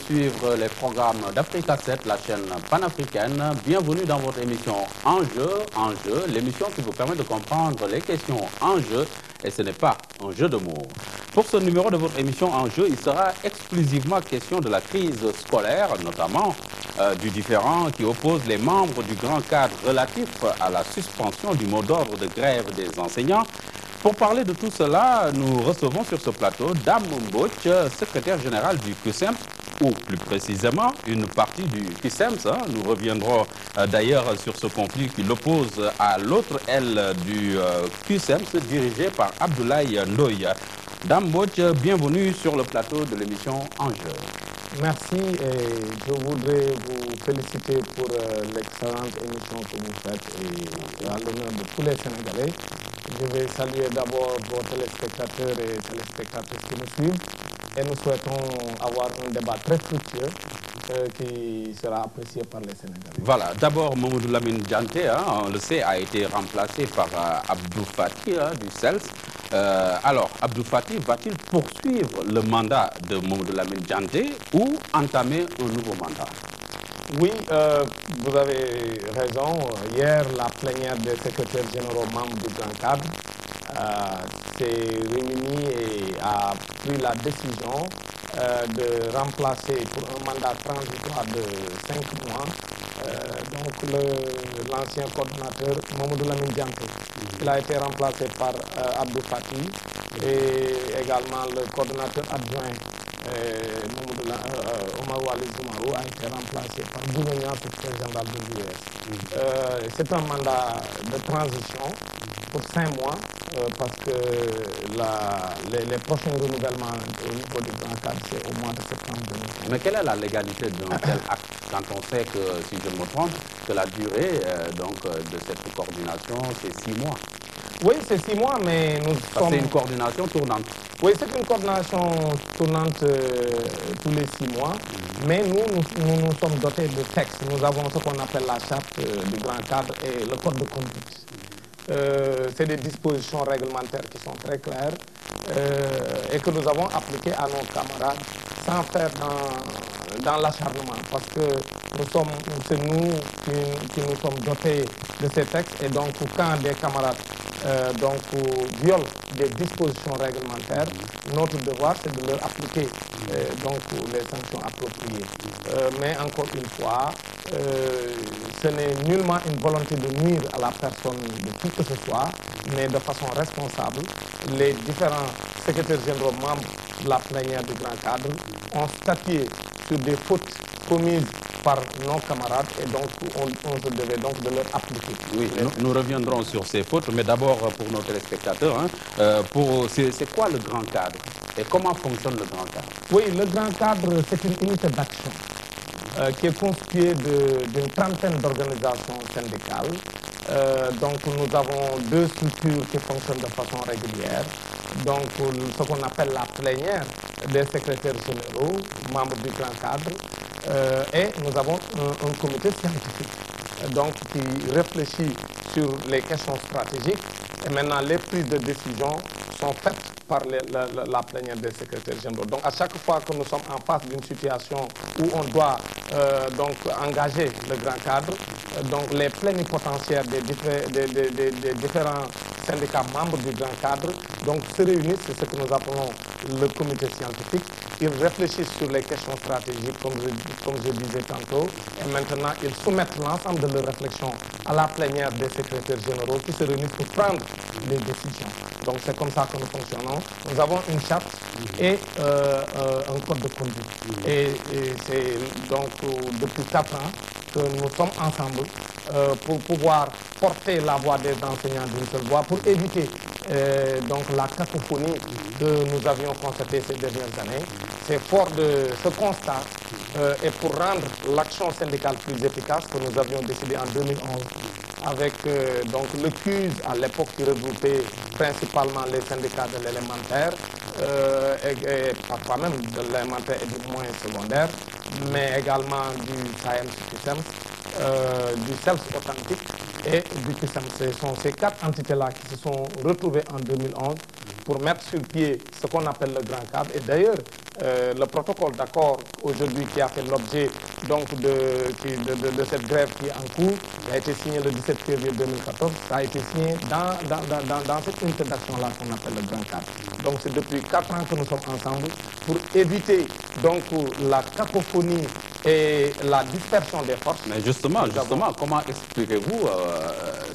suivre les programmes d'Africa 7, la chaîne panafricaine. Bienvenue dans votre émission Enjeu, l'émission qui vous permet de comprendre les questions en jeu, et ce n'est pas un jeu de mots. Pour ce numéro de votre émission Enjeu, il sera exclusivement question de la crise scolaire, notamment du différend qui oppose les membres du grand cadre relatif à la suspension du mot d'ordre de grève des enseignants. Pour parler de tout cela, nous recevons sur ce plateau Dame Mbodj, secrétaire générale du CUSEMS, ou plus précisément une partie du CUSEMS. Nous reviendrons d'ailleurs sur ce conflit qui l'oppose à l'autre aile du CUSEMS, dirigé par Abdoulaye Ndoye. Dame Mbodj, bienvenue sur le plateau de l'émission Enjeu. Merci et je voudrais vous féliciter pour l'excellente émission que vous faites et à l'honneur de tous les Sénégalais. Je vais saluer d'abord vos téléspectateurs et téléspectatrices qui nous suivent et nous souhaitons avoir un débat très fructueux qui sera apprécié par les Sénégalais. Voilà, d'abord Mamadou Lamine Dianté, on le sait, a été remplacé par Abdou Fati du CELS. Alors, Abdou Fati va-t-il poursuivre le mandat de Mamadou Lamine Dianté ou entamer un nouveau mandat? Oui, vous avez raison. Hier, la plénière des secrétaires généraux membres du Grand Cadre s'est réunie et a pris la décision de remplacer pour un mandat transitoire de 5 mois l'ancien coordonnateur Mamadou Lamine Dianté. Il a été remplacé par Abdou Fati et également le coordonnateur adjoint Omar Wali Zoumarou a été remplacé par Boulonia, secrétaire général de l'US. C'est un mandat de transition pour 5 mois parce que les prochains renouvellements au niveau du Grand Cadre, c'est au mois de septembre 2015. Mais quelle est la légalité d'un tel acte quand on sait que, si je me trompe, que la durée de cette coordination, c'est 6 mois? Oui, c'est 6 mois, mais nous sommes... C'est une coordination tournante. Oui, c'est une coordination tournante tous les 6 mois, mais nous sommes dotés de textes. Nous avons ce qu'on appelle la charte du Grand Cadre et le code de conduite. C'est des dispositions réglementaires qui sont très claires et que nous avons appliquées à nos camarades sans faire dans l'acharnement, parce que c'est nous qui nous sommes dotés de ces textes, et donc quand des camarades violent des dispositions réglementaires, notre devoir c'est de leur appliquer les sanctions appropriées. Mais encore une fois, ce n'est nullement une volonté de nuire à la personne de qui que ce soit, mais de façon responsable. Les différents secrétaires généraux membres de la plénière du Grand Cadre ont statué sur des fautes commises par nos camarades et donc on se devait donc de leur appliquer. Oui, nous reviendrons sur ces fautes, mais d'abord pour nos téléspectateurs, c'est quoi le Grand Cadre et comment fonctionne le Grand Cadre? Oui, le Grand Cadre, c'est une unité d'action qui est constituée d'une trentaine d'organisations syndicales. Donc nous avons 2 structures qui fonctionnent de façon régulière. Donc ce qu'on appelle la plénière des secrétaires généraux, membres du Grand Cadre, et nous avons un comité scientifique qui réfléchit sur les questions stratégiques, et maintenant les prises de décision sont faites par la plénière des secrétaires généraux. Donc à chaque fois que nous sommes en face d'une situation où on doit engager le Grand Cadre, les plénipotentiaires des différents syndicats membres du Grand Cadre se réunissent, c'est ce que nous appelons le comité scientifique. Ils réfléchissent sur les questions stratégiques, comme je disais tantôt, et maintenant ils soumettent l'ensemble de leurs réflexions à la plénière des secrétaires généraux qui se réunissent pour prendre des décisions. Donc c'est comme ça que nous fonctionnons. Nous avons une charte et un code de conduite. Et c'est donc depuis 4 ans que nous sommes ensemble pour pouvoir porter la voix des enseignants d'une seule voix, pour éviter la cacophonie que nous avions constatée ces dernières années. C'est fort de ce constat et pour rendre l'action syndicale plus efficace que nous avions décidé en 2011 avec le CUS à l'époque qui regroupait principalement les syndicats de l'élémentaire et parfois même de l'élémentaire et du moyen secondaire, mais également du SAEMS, du CELS authentique et du CUSEMS. Ce sont ces 4 entités-là qui se sont retrouvées en 2011 pour mettre sur pied ce qu'on appelle le Grand Cadre. Et d'ailleurs, le protocole d'accord aujourd'hui qui a fait l'objet donc de cette grève qui est en cours, a été signé le 17 février 2014, ça a été signé dans cette unité d'action-là qu'on appelle le Grand Cadre. Donc c'est depuis 4 ans que nous sommes ensemble pour éviter donc la cacophonie et la dispersion des forces. Mais justement, comment expliquez-vous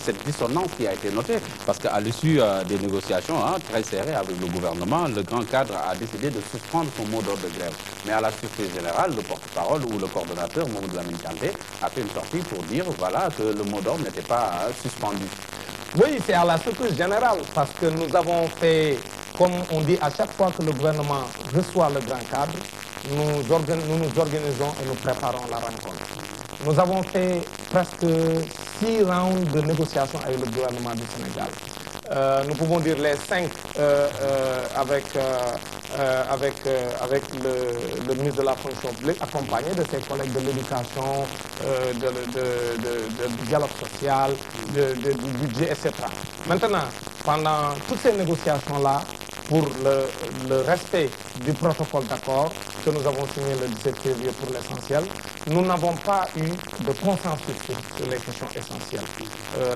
cette dissonance qui a été notée? Parce qu'à l'issue des négociations très serrées avec le gouvernement, le Grand Cadre a décidé de suspendre son mot d'ordre de grève. Mais à la surprise générale, le porte-parole ou le coordonnateur, Mamadou Lamine Kandé, a fait une sortie pour dire voilà, que le mot d'ordre n'était pas suspendu. Oui, c'est à la surprise générale, parce que nous avons fait, comme on dit à chaque fois que le gouvernement reçoit le Grand Cadre, nous nous organisons et nous préparons la rencontre. Nous avons fait presque 6 rounds de négociations avec le gouvernement du Sénégal. Nous pouvons dire les 5 avec le ministre de la fonction publique, accompagné de ses collègues de l'éducation, du dialogue social, du budget, etc. Maintenant, pendant toutes ces négociations-là, pour le respect du protocole d'accord que nous avons signé le 17 février pour l'essentiel, nous n'avons pas eu de consensus sur les questions essentielles.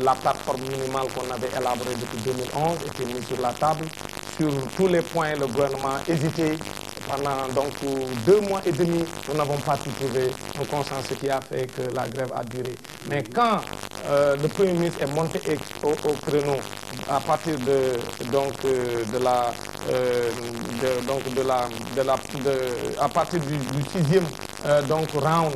La plateforme minimale qu'on avait élaborée depuis 2011 était mise sur la table. Sur tous les points, le gouvernement hésitait. Pendant donc 2 mois et demi, nous n'avons pas pu trouver un consensus qui a fait que la grève a duré. Mais quand le Premier ministre est monté au créneau à partir à partir du 6e round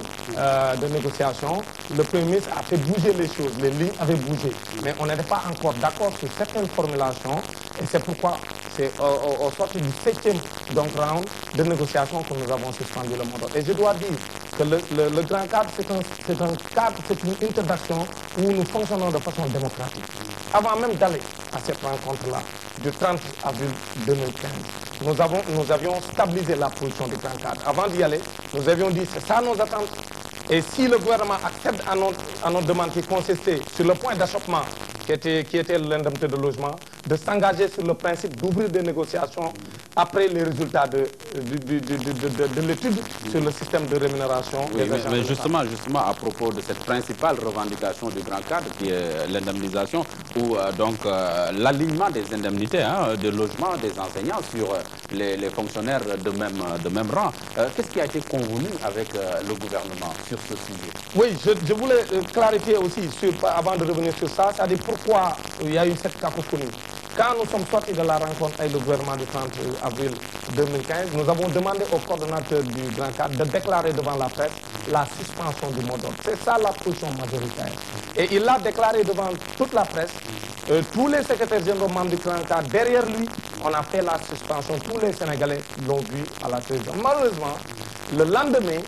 de négociation, le Premier ministre a fait bouger les choses, les lignes avaient bougé. Mais on n'était pas encore d'accord sur certaines formulations et c'est pourquoi c'est au sortir du 7e round de négociation que nous avons suspendu le mot d'ordre. Et je dois dire que le Grand Cadre, c'est une interaction où nous fonctionnons de façon démocratique. Avant même d'aller à cette rencontre-là, du 30 avril 2015, nous avions stabilisé la position du Grand Cadre. Avant d'y aller, nous avions dit c'est ça nos attentes. Et si le gouvernement accepte à notre demande qui consistait sur le point d'achoppement qui était l'indemnité de logement, de s'engager sur le principe d'ouvrir des négociations après les résultats de l'étude sur le système de rémunération. Oui, mais justement, à propos de cette principale revendication du Grand Cadre, qui est l'indemnisation, ou l'alignement des indemnités de logement des enseignants sur les fonctionnaires de même rang, qu'est-ce qui a été convenu avec le gouvernement sur ce sujet? Oui, je voulais clarifier aussi, avant de revenir sur ça, c'est-à-dire pourquoi il y a eu cette cacophonie. Quand nous sommes sortis de la rencontre avec le gouvernement du 30 avril 2015, nous avons demandé au coordonnateur du Grand Cadre de déclarer devant la presse la suspension du mot d'ordre. C'est ça la position majoritaire. Et il l'a déclaré devant toute la presse. Tous les secrétaires généraux membres du Grand Cadre, derrière lui, on a fait la suspension. Tous les Sénégalais l'ont vu à la télévision. Malheureusement, le lendemain,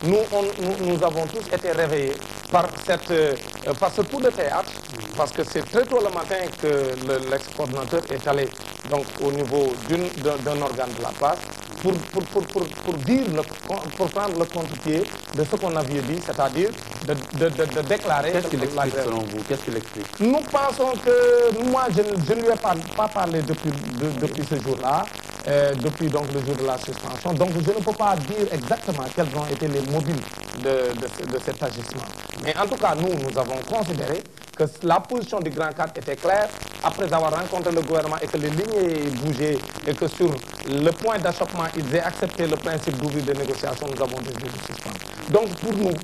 nous avons tous été réveillés par ce coup de théâtre, parce que c'est très tôt le matin que l'ex-coordinateur est allé donc, au niveau d'un organe de la place pour prendre le contre-pied de ce qu'on avait dit, c'est-à-dire de déclarer... Qu'est-ce qu'il explique selon vous? Qu'est-ce qu'il explique? Nous pensons que, moi je ne lui ai pas parlé depuis ce jour-là, depuis donc le jour de la suspension. Donc je ne peux pas dire exactement quels ont été les mobiles de cet agissement. Mais en tout cas, nous avons considéré que la position du Grand Cadre était claire après avoir rencontré le gouvernement et que les lignes aient bougé et que sur le point d'achoppement, ils aient accepté le principe d'ouvrir des négociations, nous avons décidé de suspendre. Donc pour nous,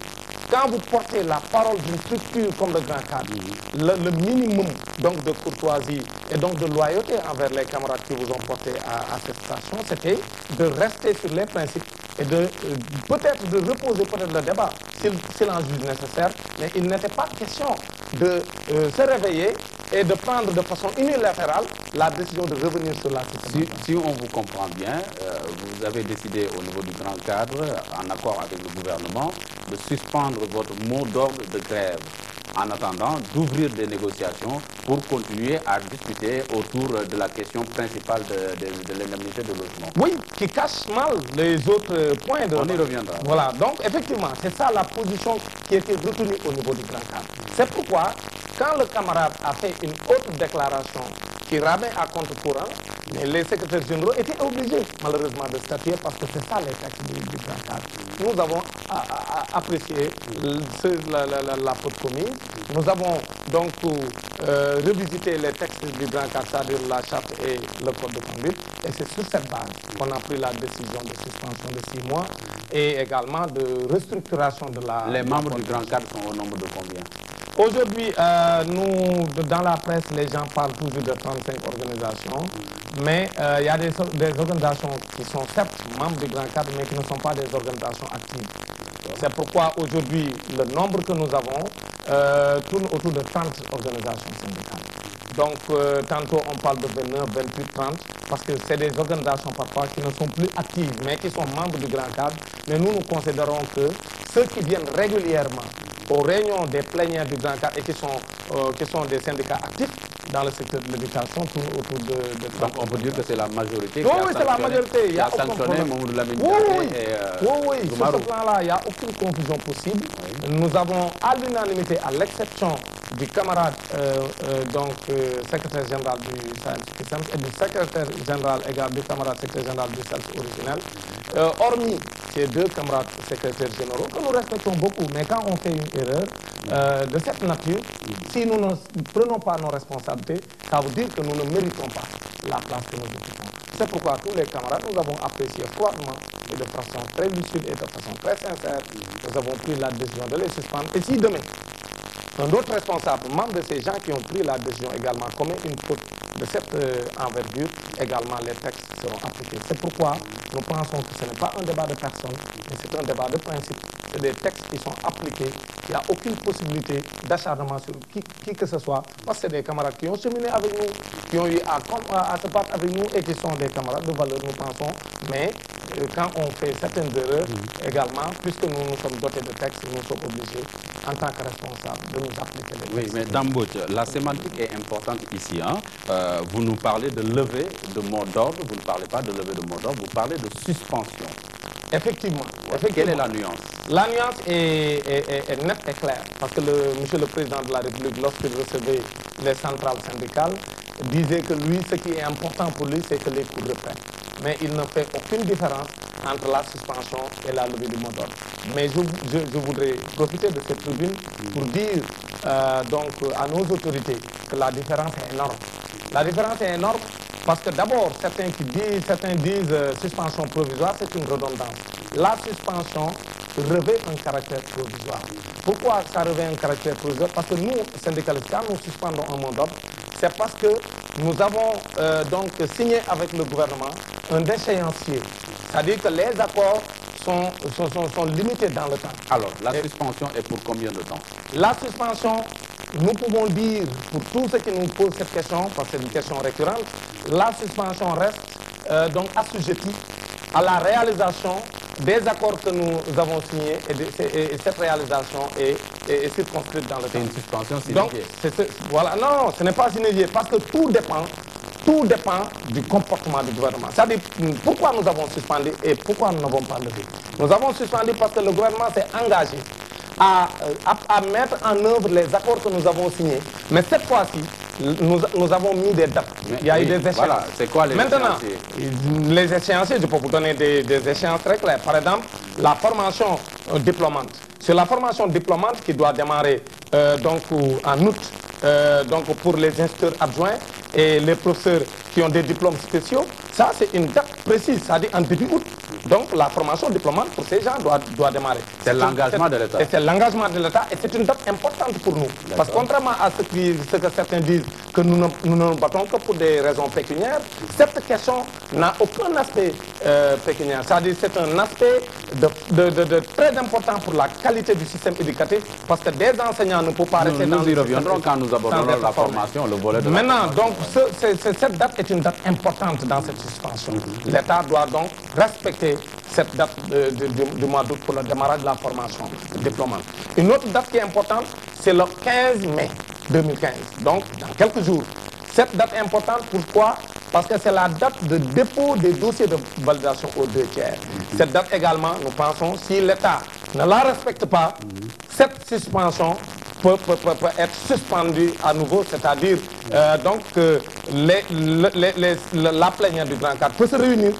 quand vous portez la parole d'une structure comme le Grand Cadre, le minimum donc, de courtoisie et donc de loyauté envers les camarades qui vous ont porté à cette station, c'était de rester sur les principes et peut-être de reposer peut-être le débat s'il en juge nécessaire, mais il n'était pas question de se réveiller et de prendre de façon unilatérale la décision de revenir sur la situation. Si on vous comprend bien, vous avez décidé au niveau du Grand Cadre, en accord avec le gouvernement, de suspendre votre mot d'ordre de grève en attendant d'ouvrir des négociations pour continuer à discuter autour de la question principale de l'indemnité de logement. Oui, qui cache mal les autres points. On y reviendra. Voilà, donc effectivement, c'est ça la position qui a été retenue au niveau du Grand Cadre. C'est pourquoi, quand le camarade a fait une autre déclaration qui ramène à compte courant, Mais les secrétaires généraux étaient obligés, malheureusement, de statuer parce que c'est ça les textes du grand cadre. Nous avons apprécié la faute commise. Nous avons donc revisité les textes du grand cadre, c'est-à-dire la charte et le code de conduite. Et c'est sur cette base qu'on a pris la décision de suspension de 6 mois et également de restructuration de la... Les membres du grand cadre sont au nombre de combien? Aujourd'hui, nous, dans la presse, les gens parlent toujours de 35 organisations, mais il y a des organisations qui sont certes membres du grand cadre, mais qui ne sont pas des organisations actives. C'est pourquoi aujourd'hui, le nombre que nous avons tourne autour de 30 organisations syndicales. Donc, tantôt on parle de 29, 28, 30, parce que c'est des organisations parfois qui ne sont plus actives, mais qui sont membres du grand cadre. Mais nous considérons que ceux qui viennent régulièrement aux réunions des plénières du grand cadre et qui sont des syndicats actifs dans le secteur de l'éducation tournent autour de... Donc on peut dire que c'est la majorité qui oui, c'est la majorité. Qui a sanctionné Mamadou Lamine oui, sur ce plan-là, il n'y a aucune confusion possible. Oui. Nous avons à l'unanimité, à l'exception du camarade secrétaire général du SAEMS et du secrétaire général également du camarade secrétaire général du SAEMS originel, hormis ces 2 camarades secrétaires généraux que nous respectons beaucoup, mais quand on fait une erreur de cette nature, si nous ne prenons pas nos responsabilités, ça veut dire que nous ne méritons pas la place que nous occupons. C'est pourquoi tous les camarades, nous avons apprécié froidement et de façon très lucide et de façon très sincère, nous avons pris la décision de les suspendre. Et si demain, un autre responsable, membre de ces gens qui ont pris la décision également, commet une faute de cette envergure, également les textes seront appliqués. C'est pourquoi nous pensons que ce n'est pas un débat de personne, mais c'est un débat de principe. C'est des textes qui sont appliqués. Il n'y a aucune possibilité d'acharnement sur qui que ce soit, parce que c'est des camarades qui ont cheminé avec nous, qui ont eu à se battre avec nous et qui sont des camarades de valeur, nous pensons. Mais quand on fait certaines erreurs, également, puisque nous sommes dotés de textes, nous sommes obligés, en tant que responsables, de nous appliquer les textes. Oui, mais Dambodj, la sémantique est importante ici. Hein? Vous nous parlez de levée de mot d'ordre, vous ne parlez pas de levée de mot d'ordre, vous parlez de suspension. Effectivement. Quelle est la nuance? La nuance est nette et claire, parce que monsieur le Président de la République, lorsqu'il recevait les centrales syndicales, disait que lui, ce qui est important pour lui, c'est que les cours reprennent. Mais il ne fait aucune différence entre la suspension et la levée du mot d'ordre. Mais je voudrais profiter de cette tribune pour dire donc à nos autorités que la différence est énorme. La différence est énorme parce que d'abord, certains disent suspension provisoire, c'est une redondance. La suspension revêt un caractère provisoire. Pourquoi ça revêt un caractère provisoire? Parce que nous, syndicalistes, quand nous suspendons un mot d'ordre, c'est parce que nous avons donc signé avec le gouvernement un échéancier. C'est-à-dire que les accords sont limités dans le temps. Alors, la suspension est pour combien de temps? La suspension, nous pouvons dire, pour tous ceux qui nous posent cette question, parce que c'est une question récurrente, la suspension reste donc assujettie à la réalisation des accords que nous avons signés et cette réalisation est circonscrite dans le temps. C'est une suspension sine donc, voilà, non, ce n'est pas sine die, parce que tout dépend du comportement du gouvernement. C'est-à-dire, pourquoi nous avons suspendu et pourquoi nous n'avons pas levé? Nous avons suspendu parce que le gouvernement s'est engagé à mettre en œuvre les accords que nous avons signés. Mais cette fois-ci, nous avons mis des dates. Il y a eu des échéances. Voilà, c'est quoi les échéanciers? Les échéanciers, je peux vous donner des échéances très claires. Par exemple, la formation diplômante. C'est la formation diplômante qui doit démarrer donc en août donc pour les instituteurs adjoints et les professeurs qui ont des diplômes spéciaux. Ça, c'est une date précise, c'est-à-dire en début août. Donc, la formation diplômante pour ces gens doit démarrer. C'est l'engagement de l'État. C'est l'engagement de l'État et c'est une date importante pour nous. Parce que contrairement à ce que certains disent, que nous ne nous battons que pour des raisons pécuniaires, cette question n'a aucun aspect pécuniaire. C'est-à-dire c'est un aspect très important pour la qualité du système éducatif parce que des enseignants ne peuvent pas rester dans le système. Nous y reviendrons quand nous aborderons la formation, le volet de Maintenant, donc, cette date est une date importante dans cette suspension. L'État doit donc respecter cette date du mois d'août pour le démarrage de la formation diplômante. Une autre date qui est importante, c'est le 15 mai 2015, donc dans quelques jours. Cette date est importante, pourquoi? Parce que c'est la date de dépôt des dossiers de validation aux 2 tiers. Cette date également, nous pensons, si l'État ne la respecte pas, cette suspension peut être suspendu à nouveau, c'est-à-dire donc la plénière du Grand Cadre peut se réunir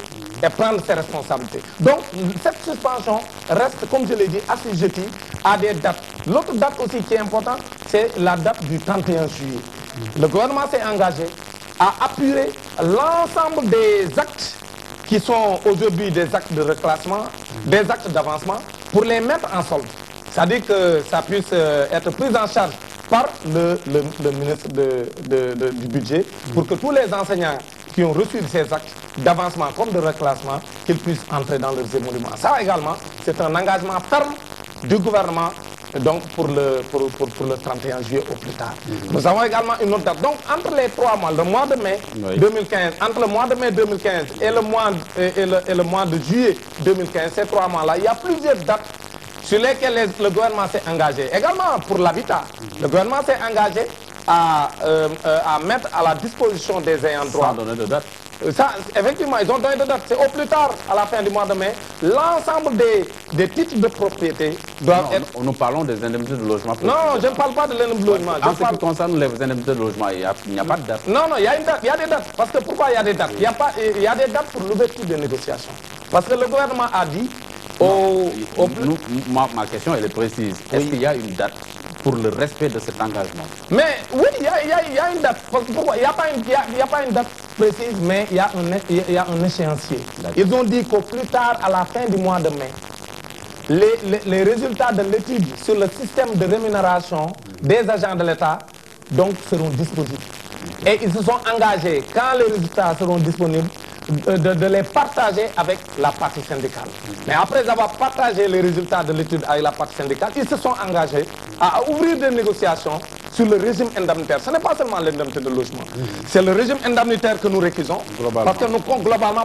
et prendre ses responsabilités. Donc cette suspension reste, comme je l'ai dit, assujettie à des dates. L'autre date aussi qui est importante, c'est la date du 31 juillet. Le gouvernement s'est engagé à appuyer l'ensemble des actes qui sont aujourd'hui des actes de reclassement, des actes d'avancement, pour les mettre en solde. C'est-à-dire que ça puisse être pris en charge par le ministre du budget pour que tous les enseignants qui ont reçu ces actes d'avancement comme de reclassement, qu'ils puissent entrer dans leurs émoluments. Ça également, c'est un engagement ferme du gouvernement donc pour le 31 juillet au plus tard. Nous avons également une autre date. Donc entre les 3 mois, le mois de mai 2015, entre le mois de mai 2015 et le mois de juillet 2015, ces 3 mois-là, il y a plusieurs dates sur lesquelles le gouvernement s'est engagé. Également pour l'habitat, le gouvernement s'est engagé à mettre à la disposition des ayants droit. Sans donner de date. Ça, effectivement, ils ont donné de date. C'est au plus tard, à la fin du mois de mai, l'ensemble des titres de propriété doivent être... Nous parlons des indemnités de logement. Non, je ne parle pas de l'indemnité de logement. En ce qui concerne les indemnités de logement, il n'y a pas de date. Non, il y a une date, il y a des dates. Parce que pourquoi il y a des dates? Il y a des dates pour l'ouverture des négociations. Parce que le gouvernement a dit... Ma question, elle est précise. Est-ce qu'il y a une date pour le respect de cet engagement? Mais oui, il y a une date. Pourquoi? Il n'y a pas une date précise, mais il y a un échéancier. Ils ont dit qu'au plus tard, à la fin du mois de mai, les résultats de l'étude sur le système de rémunération des agents de l'État donc seront disponibles. Et ils se sont engagés, quand les résultats seront disponibles, de les partager avec la partie syndicale. Mais après avoir partagé les résultats de l'étude avec la partie syndicale, ils se sont engagés à ouvrir des négociations sur le régime indemnitaire. Ce n'est pas seulement l'indemnité de logement. C'est le régime indemnitaire que nous récusons, globalement,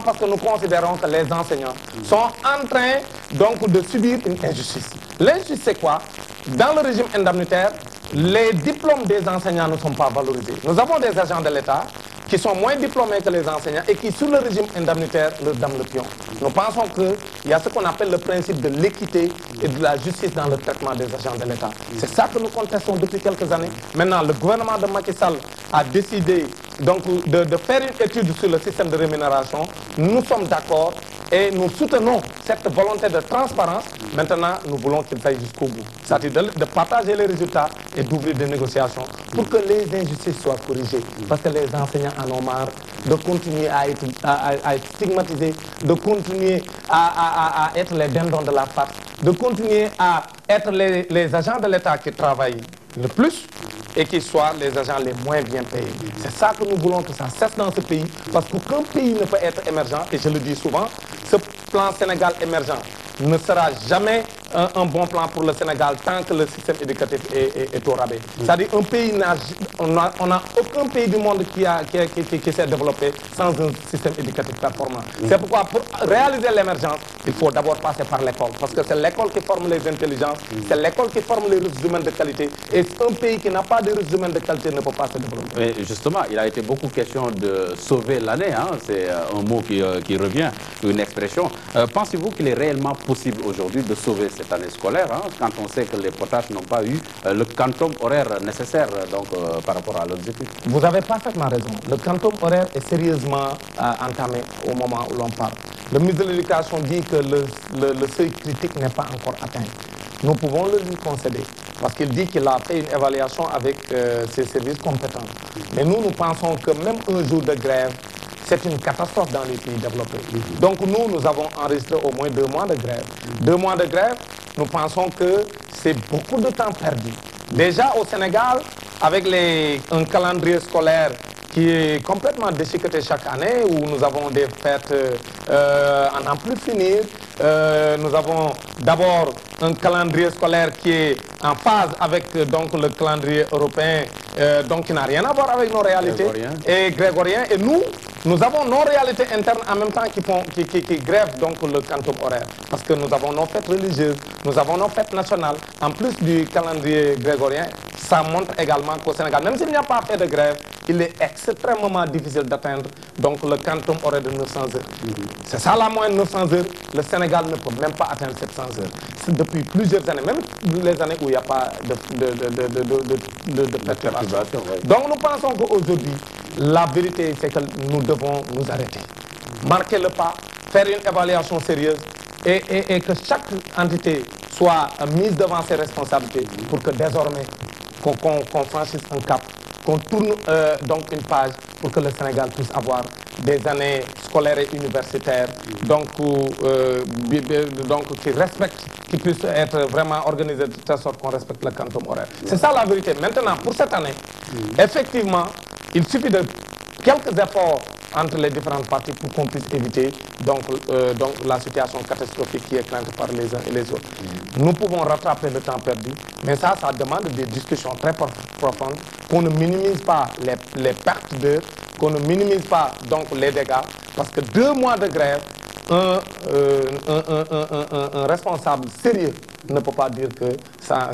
parce que nous considérons que les enseignants sont en train donc de subir une injustice. L'injustice, c'est quoi? Dans le régime indemnitaire, les diplômes des enseignants ne sont pas valorisés. Nous avons des agents de l'État qui sont moins diplômés que les enseignants et qui, sous le régime indemnitaire, leur donnent le pion. Nous pensons qu'il y a ce qu'on appelle le principe de l'équité et de la justice dans le traitement des agents de l'État. C'est ça que nous contestons depuis quelques années. Maintenant, le gouvernement de Macky Sall a décidé donc, de faire une étude sur le système de rémunération. Nous sommes d'accord et nous soutenons cette volonté de transparence. Maintenant, nous voulons qu'il aille jusqu'au bout. C'est-à-dire de partager les résultats et d'ouvrir des négociations pour que les injustices soient corrigées. Parce que les enseignants en ont marre de continuer à être stigmatisés, de continuer à être les dindons de la farce, de continuer à être les agents de l'État qui travaillent le plus et qui soient les agents les moins bien payés. C'est ça que nous voulons que ça cesse dans ce pays, parce qu'aucun pays ne peut être émergent, et je le dis souvent, ce plan Sénégal émergent ne sera jamais un bon plan pour le Sénégal tant que le système éducatif est au rabais. C'est-à-dire on n'a aucun pays du monde qui s'est développé sans un système éducatif performant. C'est pourquoi pour réaliser l'émergence, il faut d'abord passer par l'école, parce que c'est l'école qui forme les intelligences, c'est l'école qui forme les ressources humaines de qualité, et un pays qui n'a pas de ressources humaines de qualité ne peut pas se développer. Mais justement, il a été beaucoup question de sauver l'année, hein? C'est un mot qui revient, une expression. Pensez-vous qu'il est réellement possible aujourd'hui de sauver cette année scolaire, hein, quand on sait que les potages n'ont pas eu le quantum horaire nécessaire donc, par rapport à leurs études? Vous avez parfaitement raison. Le quantum horaire est sérieusement entamé au moment où l'on parle. Le ministre de l'Éducation dit que le seuil critique n'est pas encore atteint. Nous pouvons le lui concéder, parce qu'il dit qu'il a fait une évaluation avec ses services compétents. Mais nous pensons que même un jour de grève, c'est une catastrophe dans les pays développés. Donc nous avons enregistré au moins 2 mois de grève. 2 mois de grève, nous pensons que c'est beaucoup de temps perdu. Déjà au Sénégal, avec un calendrier scolaire qui est complètement déchiqueté chaque année, où nous avons des fêtes à n'en plus finir. Nous avons d'abord un calendrier scolaire qui est en phase avec donc, le calendrier européen, donc qui n'a rien à voir avec nos réalités et grégoriens. Et nous avons nos réalités internes en même temps qui grèvent donc le quantum horaire. Parce que nous avons nos fêtes religieuses, nous avons nos fêtes nationales. En plus du calendrier grégorien, ça montre également qu'au Sénégal, même s'il n'y a pas fait de grève, il est extrêmement difficile d'atteindre donc le quantum horaire de 900 heures. C'est ça la moyenne 900 heures. Le Sénégal ne peut même pas atteindre 700 heures. C'est depuis plusieurs années, même les années où il n'y a pas de perturbation. Donc nous pensons qu'aujourd'hui, la vérité c'est que nous devons nous arrêter. Marquer le pas, faire une évaluation sérieuse et que chaque entité soit mise devant ses responsabilités pour que désormais qu'on franchisse un cap, qu'on tourne donc une page pour que le Sénégal puisse avoir des années scolaires et universitaires donc qui respectent, qui puissent être vraiment organisées de telle sorte qu'on respecte le quantum horaire. C'est ça la vérité. Maintenant, pour cette année, effectivement, il suffit de quelques efforts entre les différentes parties pour qu'on puisse éviter donc la situation catastrophique qui est crainte par les uns et les autres. Nous pouvons rattraper le temps perdu, mais ça demande des discussions très profondes, qu'on ne minimise pas les pertes d'heures, qu'on ne minimise pas donc les dégâts, parce que 2 mois de grève, un responsable sérieux ne peut pas dire que ça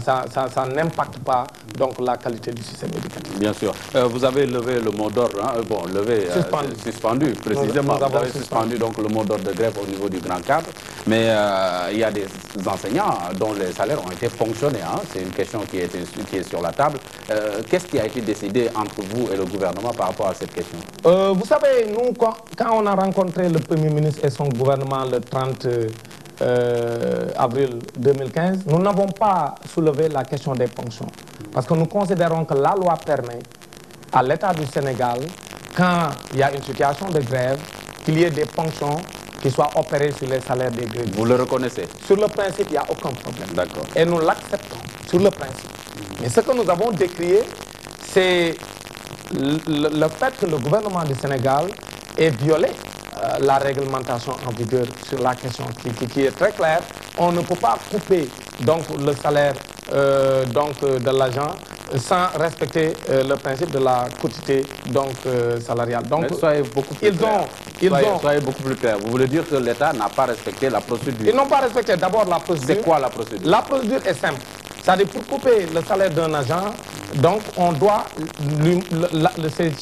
n'impacte pas donc la qualité du système éducatif. Bien sûr. Vous avez levé le mot d'ordre, hein, bon, levé, suspendu précisément. Vous avez suspendu donc le mot d'ordre de grève au niveau du grand cadre, mais il y a des enseignants dont les salaires ont été ponctionnés. Hein. C'est une question qui est sur la table. Qu'est-ce qui a été décidé entre vous et le gouvernement par rapport à cette question? Vous savez, nous, quand on a rencontré le Premier ministre et son gouvernement le 30 avril 2015, nous n'avons pas soulevé la question des ponctions. Parce que nous considérons que la loi permet à l'État du Sénégal, quand il y a une situation de grève, qu'il y ait des ponctions qui soient opérées sur les salaires des grévistes. Vous le reconnaissez? Sur le principe, il n'y a aucun problème. D'accord. Et nous l'acceptons, sur le principe. Mais ce que nous avons décrié, c'est le fait que le gouvernement du Sénégal ait violé la réglementation en vigueur sur la question qui est très claire. On ne peut pas couper donc, le salaire de l'agent sans respecter le principe de la quotité donc, salariale. Donc, soyez beaucoup plus clair. Soyez beaucoup plus clair. Vous voulez dire que l'État n'a pas respecté la procédure? Ils n'ont pas respecté d'abord la procédure. C'est quoi la procédure? La procédure est simple. C'est-à-dire pour couper le salaire d'un agent, donc on doit,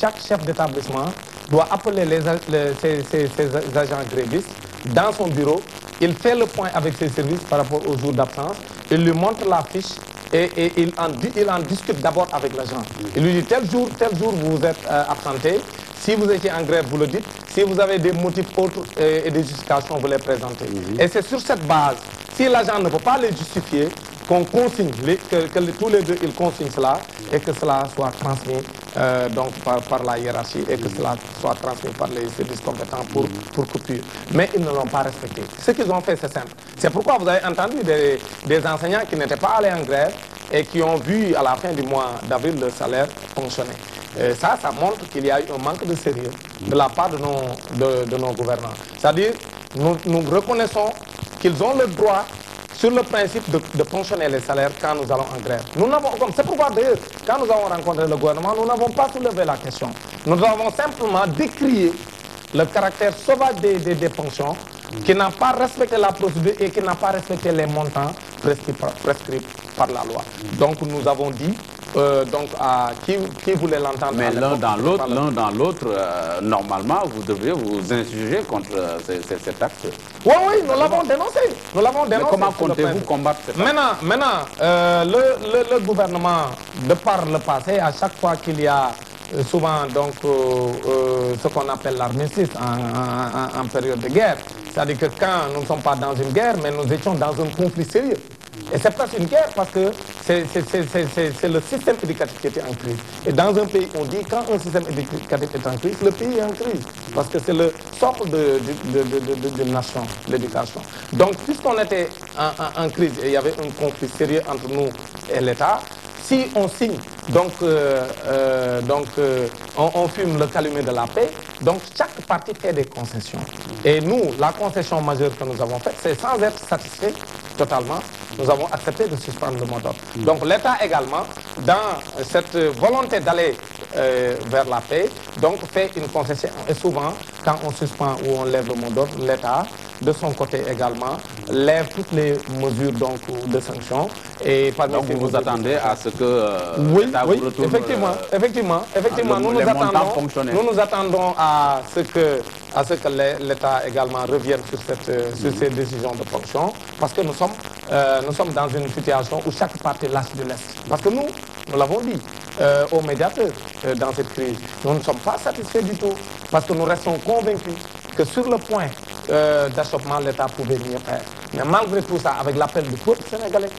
chaque chef d'établissement doit appeler ses agents grévistes dans son bureau. Il fait le point avec ses services par rapport aux jours d'absence. Il lui montre la fiche et il en discute d'abord avec l'agent. Il lui dit tel jour vous vous êtes absenté. Si vous étiez en grève, vous le dites. Si vous avez des motifs autres et des justifications, vous les présentez. Et c'est sur cette base, si l'agent ne peut pas les justifier, qu'on consigne, que tous les deux ils consignent cela et que cela soit transmis donc par la hiérarchie et que cela soit transmis par les services compétents pour coupure. Mais ils ne l'ont pas respecté. Ce qu'ils ont fait, c'est simple. C'est pourquoi vous avez entendu des enseignants qui n'étaient pas allés en grève et qui ont vu à la fin du mois d'avril le salaire fonctionner. Ça montre qu'il y a eu un manque de sérieux de la part de nos gouvernants. C'est-à-dire, nous reconnaissons qu'ils ont le droit sur le principe de fonctionner les salaires quand nous allons en grève. C'est pourquoi d'ailleurs, quand nous avons rencontré le gouvernement, nous n'avons pas soulevé la question. Nous avons simplement décrié le caractère sauvage des fonctions, qui n'a pas respecté la procédure et qui n'a pas respecté les montants prescrits par la loi. Donc nous avons dit donc à qui voulait l'entendre. Mais l'un dans l'autre, normalement, vous devez vous insurger contre cet acte. Oui, nous l'avons dénoncé. Nous l'avons dénoncé. Mais comment comptez-vous combattre cet acte? Maintenant, le gouvernement, de par le passé, à chaque fois qu'il y a souvent donc ce qu'on appelle l'armistice en période de guerre, c'est-à-dire que quand nous ne sommes pas dans une guerre, mais nous étions dans un conflit sérieux. Et c'est presque une guerre parce que c'est le système éducatif qui était en crise. Et dans un pays, on dit quand un système éducatif est en crise, le pays est en crise. Parce que c'est le socle d'une nation, l'éducation. Donc, puisqu'on était en crise et il y avait un conflit sérieux entre nous et l'État, si on signe, donc, on fume le calumet de la paix, donc chaque partie fait des concessions. Et nous, la concession majeure que nous avons faite, c'est sans être satisfait totalement, nous avons accepté de suspendre le mot d'ordre. Donc l'État également, dans cette volonté d'aller vers la paix, donc fait une concession. Et souvent, quand on suspend ou on lève le mot d'ordre, l'État de son côté également, lève toutes les mesures donc, de sanctions. Et donc vous vous attendez à ce que oui, vous retourne, effectivement, nous nous attendons à ce que l'État également revienne sur ces décisions de fonction, parce que nous sommes dans une situation où chaque partie lâche de l'Est. Parce que nous l'avons dit aux médiateurs dans cette crise, nous ne sommes pas satisfaits du tout, parce que nous restons convaincus que sur le point d'achoppement, l'État pouvait mieux faire. Mais malgré tout ça, avec l'appel du peuple sénégalais,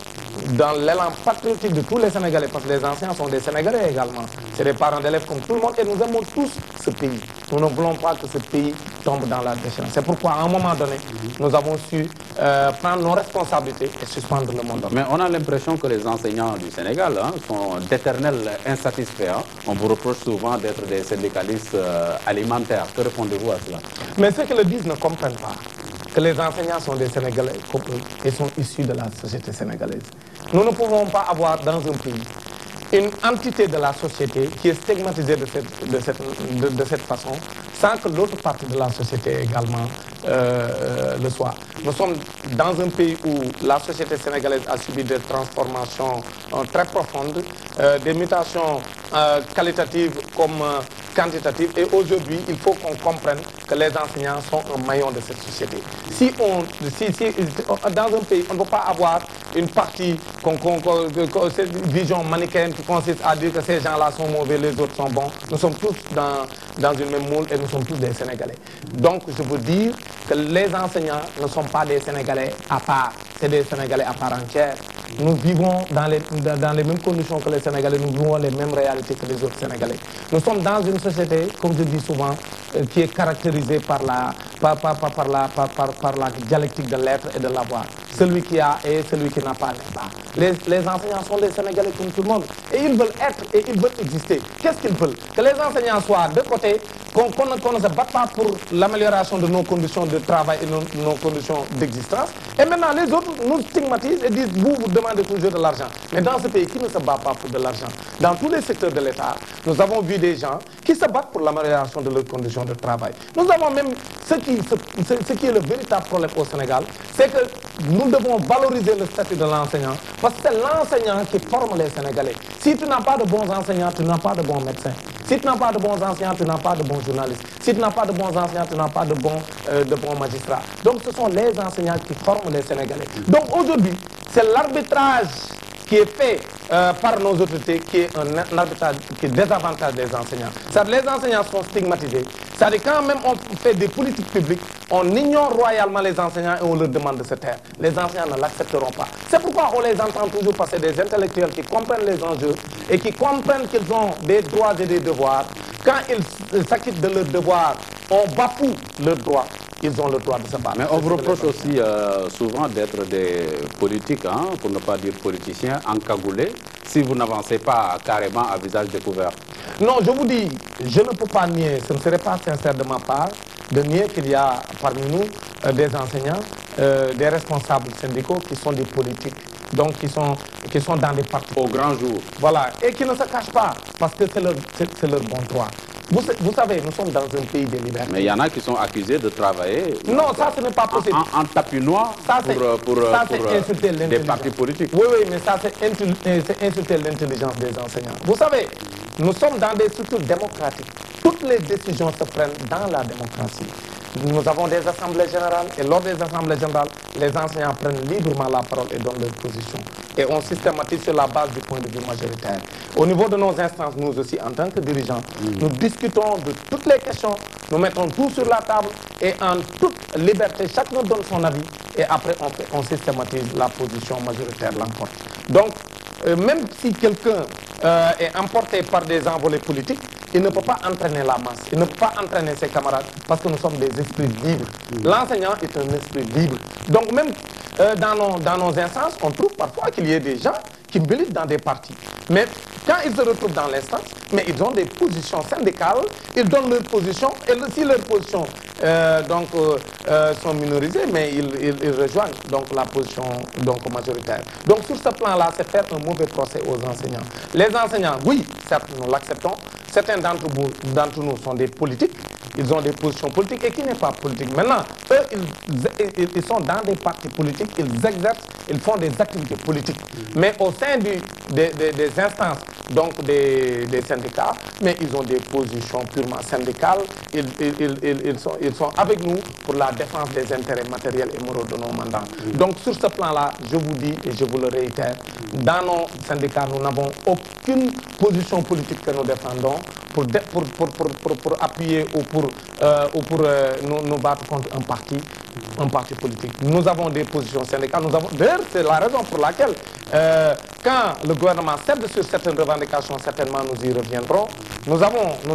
dans l'élan patriotique de tous les Sénégalais, parce que les anciens sont des Sénégalais également, c'est des parents d'élèves comme tout le monde, et nous aimons tous ce pays. Nous ne voulons pas que ce pays tombe dans la déchéance. C'est pourquoi, à un moment donné, nous avons su prendre nos responsabilités et suspendre le monde. Mais on a l'impression que les enseignants du Sénégal sont d'éternels insatisfaits. On vous reproche souvent d'être des syndicalistes alimentaires. Que répondez-vous à cela? Mais ceux qui le disent ne comprennent pas que les enseignants sont des Sénégalais comme eux et sont issus de la société sénégalaise. Nous ne pouvons pas avoir dans un pays une entité de la société qui est stigmatisée de cette façon, sans que l'autre partie de la société également le soit. Nous sommes dans un pays où la société sénégalaise a subi des transformations très profondes, des mutations qualitatives comme quantitatives, et aujourd'hui, il faut qu'on comprenne que les enseignants sont un maillon de cette société. Dans un pays, on ne peut pas avoir une partie, cette vision manichéenne qui consiste à dire que ces gens-là sont mauvais, les autres sont bons. Nous sommes tous dans une même moule et nous sommes tous des Sénégalais. Donc, je veux dire que les enseignants ne sont pas des Sénégalais à part, c'est des Sénégalais à part entière. Nous vivons dans les mêmes conditions que les Sénégalais, nous vivons les mêmes réalités que les autres Sénégalais. Nous sommes dans une société, comme je dis souvent, qui est caractérisée par la dialectique de l'être et de l'avoir. Celui qui a et celui qui n'a pas n'est pas. Les enseignants sont des Sénégalais comme tout le monde. Et ils veulent être et ils veulent exister. Qu'est-ce qu'ils veulent? Que les enseignants soient de côté, qu'on ne se batte pas pour l'amélioration de nos conditions de travail et nos conditions d'existence. Et maintenant, les autres nous stigmatisent et disent, vous demandez toujours de l'argent. Mais dans ce pays, qui ne se bat pas pour de l'argent? Dans tous les secteurs de l'État, nous avons vu des gens qui se battent pour l'amélioration de leurs conditions de travail. Nous avons même ce qui est le véritable problème au Sénégal, c'est que nous devons valoriser le statut de l'enseignant, parce que c'est l'enseignant qui forme les Sénégalais. Si tu n'as pas de bons enseignants, tu n'as pas de bons médecins. Si tu n'as pas de bons enseignants, tu n'as pas de bons journalistes. Si tu n'as pas de bons enseignants, tu n'as pas de bons magistrats. Donc ce sont les enseignants qui forment les Sénégalais. Donc aujourd'hui, c'est l'arbitrage qui est fait par nos autorités, qui est un arbitrage qui désavantage les enseignants. Les enseignants sont stigmatisés. C'est-à-dire quand même on fait des politiques publiques, on ignore royalement les enseignants et on leur demande de se taire. Les enseignants ne l'accepteront pas. C'est pourquoi on les entend toujours passer des intellectuels qui comprennent les enjeux et qui comprennent qu'ils ont des droits et des devoirs. Quand ils s'acquittent de leurs devoirs, on bafoue leurs droits. Ils ont le droit de se battre. Mais on vous reproche aussi souvent d'être des politiques, pour ne pas dire politiciens, encagoulés, si vous n'avancez pas carrément à visage découvert. Non, je vous dis, je ne peux pas nier, ce ne serait pas sincère de ma part, de nier qu'il y a parmi nous des enseignants, des responsables syndicaux qui sont des politiques, donc qui sont dans des partis. Au grand jour. Voilà, et qui ne se cachent pas, parce que c'est leur bon droit. Vous savez, nous sommes dans un pays de liberté. Mais il y en a qui sont accusés de travailler. Non, ça ce n'est pas possible. En tapis noir pour des partis politiques. Oui, mais ça c'est insulter l'intelligence des enseignants. Vous savez, nous sommes dans des structures démocratiques. Toutes les décisions se prennent dans la démocratie. Nous avons des assemblées générales et lors des assemblées générales, les enseignants prennent librement la parole et donnent leur position. Et on systématise sur la base du point de vue majoritaire. Au niveau de nos instances, nous aussi, en tant que dirigeants, nous discutons de toutes les questions, nous mettons tout sur la table et en toute liberté, chacun donne son avis et après on systématise la position majoritaire l'emporte. Donc, même si quelqu'un est emporté par des envolées politiques, il ne peut pas entraîner la masse, il ne peut pas entraîner ses camarades parce que nous sommes des esprits libres. L'enseignant est un esprit libre. Donc même dans nos instances, on trouve parfois qu'il y ait des gens qui militent dans des partis. Mais quand ils se retrouvent dans l'instance, mais ils ont des positions syndicales, ils donnent leur position, et si leurs positions sont minorisées, mais ils rejoignent donc la position majoritaire. Donc sur ce plan-là, c'est faire un mauvais procès aux enseignants. Les enseignants, oui, certes, nous l'acceptons. Certains d'entre nous sont des politiques. ils ont des positions politiques et qui n'est pas politique. Maintenant, eux, ils sont dans des partis politiques, ils exercent, ils font des activités politiques. Mais au sein des instances, donc des syndicats, mais ils ont des positions purement syndicales. Ils sont avec nous pour la défense des intérêts matériels et moraux de nos mandants. Donc sur ce plan-là, je vous dis et je vous le réitère, dans nos syndicats, nous n'avons aucune position politique que nous défendons pour appuyer ou pour nous battre contre un parti politique. Nous avons des positions syndicales. D'ailleurs, c'est la raison pour laquelle, quand le gouvernement cède sur certaines revendications, certainement nous y reviendrons. Nous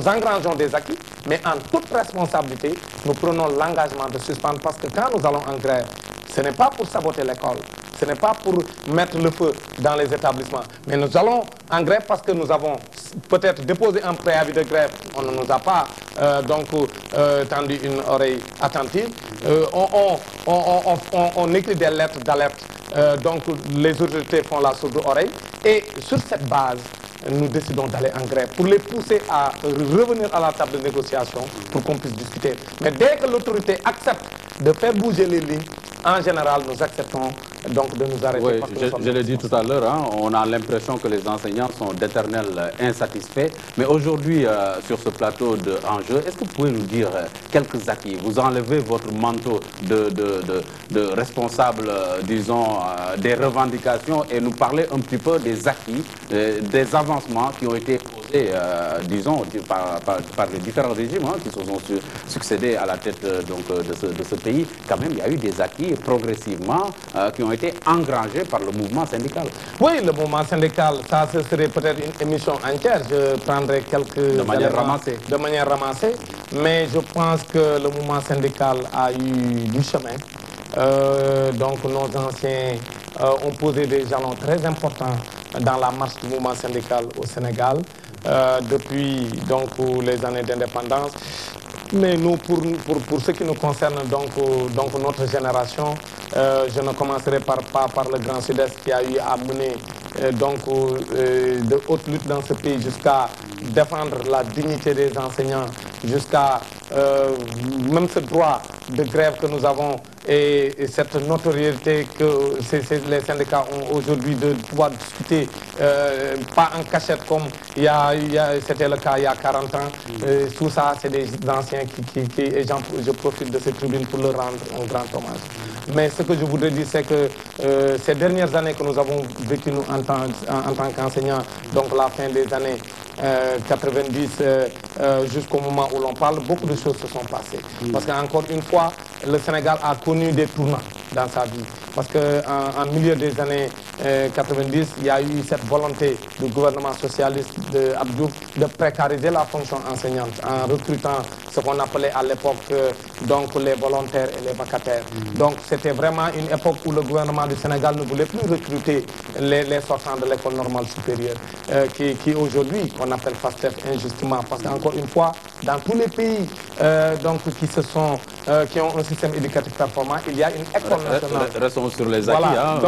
engrangeons des acquis, mais en toute responsabilité, nous prenons l'engagement de suspendre parce que quand nous allons en grève, ce n'est pas pour saboter l'école, ce n'est pas pour mettre le feu dans les établissements, mais nous allons en grève parce que nous avons peut-être déposé un préavis de grève, on ne nous a pas tendu une oreille attentive, on écrit des lettres d'alerte, donc les autorités font la sourde oreille, et sur cette base, nous décidons d'aller en grève pour les pousser à revenir à la table de négociation pour qu'on puisse discuter. Mais dès que l'autorité accepte de faire bouger les lignes, en général, nous acceptons donc de nous arrêter. Oui, je l'ai dit tout à l'heure, hein, on a l'impression que les enseignants sont d'éternels insatisfaits. Mais aujourd'hui, sur ce plateau d'enjeux, est-ce que vous pouvez nous dire quelques acquis? Vous enlevez votre manteau de responsable, disons, des revendications et nous parler un petit peu des acquis, des avancements qui ont été posés, disons, par les différents régimes qui se sont succédés à la tête de ce pays. Quand même, il y a eu des acquis progressivement qui ont été engrangés par le mouvement syndical. Oui, le mouvement syndical, ça ce serait peut-être une émission entière. Je prendrai quelques de manière ramassée. De manière ramassée, mais je pense que le mouvement syndical a eu du chemin. Donc nos anciens ont posé des jalons très importants dans la marche du mouvement syndical au Sénégal depuis donc les années d'indépendance. Mais nous, pour ce qui nous concerne, donc notre génération, je ne commencerai pas par le Grand Sud-Est qui a eu à mener de haute lutte dans ce pays jusqu'à défendre la dignité des enseignants, jusqu'à même ce droit de grève que nous avons et cette notoriété que les syndicats ont aujourd'hui de pouvoir discuter, pas en cachette comme c'était le cas il y a 40 ans. Tout ça, c'est des anciens et je profite de cette tribune pour leur rendre un grand hommage. Mais ce que je voudrais dire, c'est que ces dernières années que nous avons vécues en tant qu'enseignants, donc la fin des années 90 jusqu'au moment où l'on parle, beaucoup de choses se sont passées. Parce qu'encore une fois, le Sénégal a connu des tournants dans sa vie. Parce qu'en milieu des années 90, il y a eu cette volonté du gouvernement socialiste de Abdou de précariser la fonction enseignante en recrutant ce qu'on appelait à l'époque donc les volontaires et les vacataires. Donc c'était vraiment une époque où le gouvernement du Sénégal ne voulait plus recruter les sortants de l'école normale supérieure qui aujourd'hui on appelle FASTEF injustement. Parce qu'encore une fois, dans tous les pays qui ont un système éducatif performant, il y a une école nationale. Restons sur les acquis. Voilà.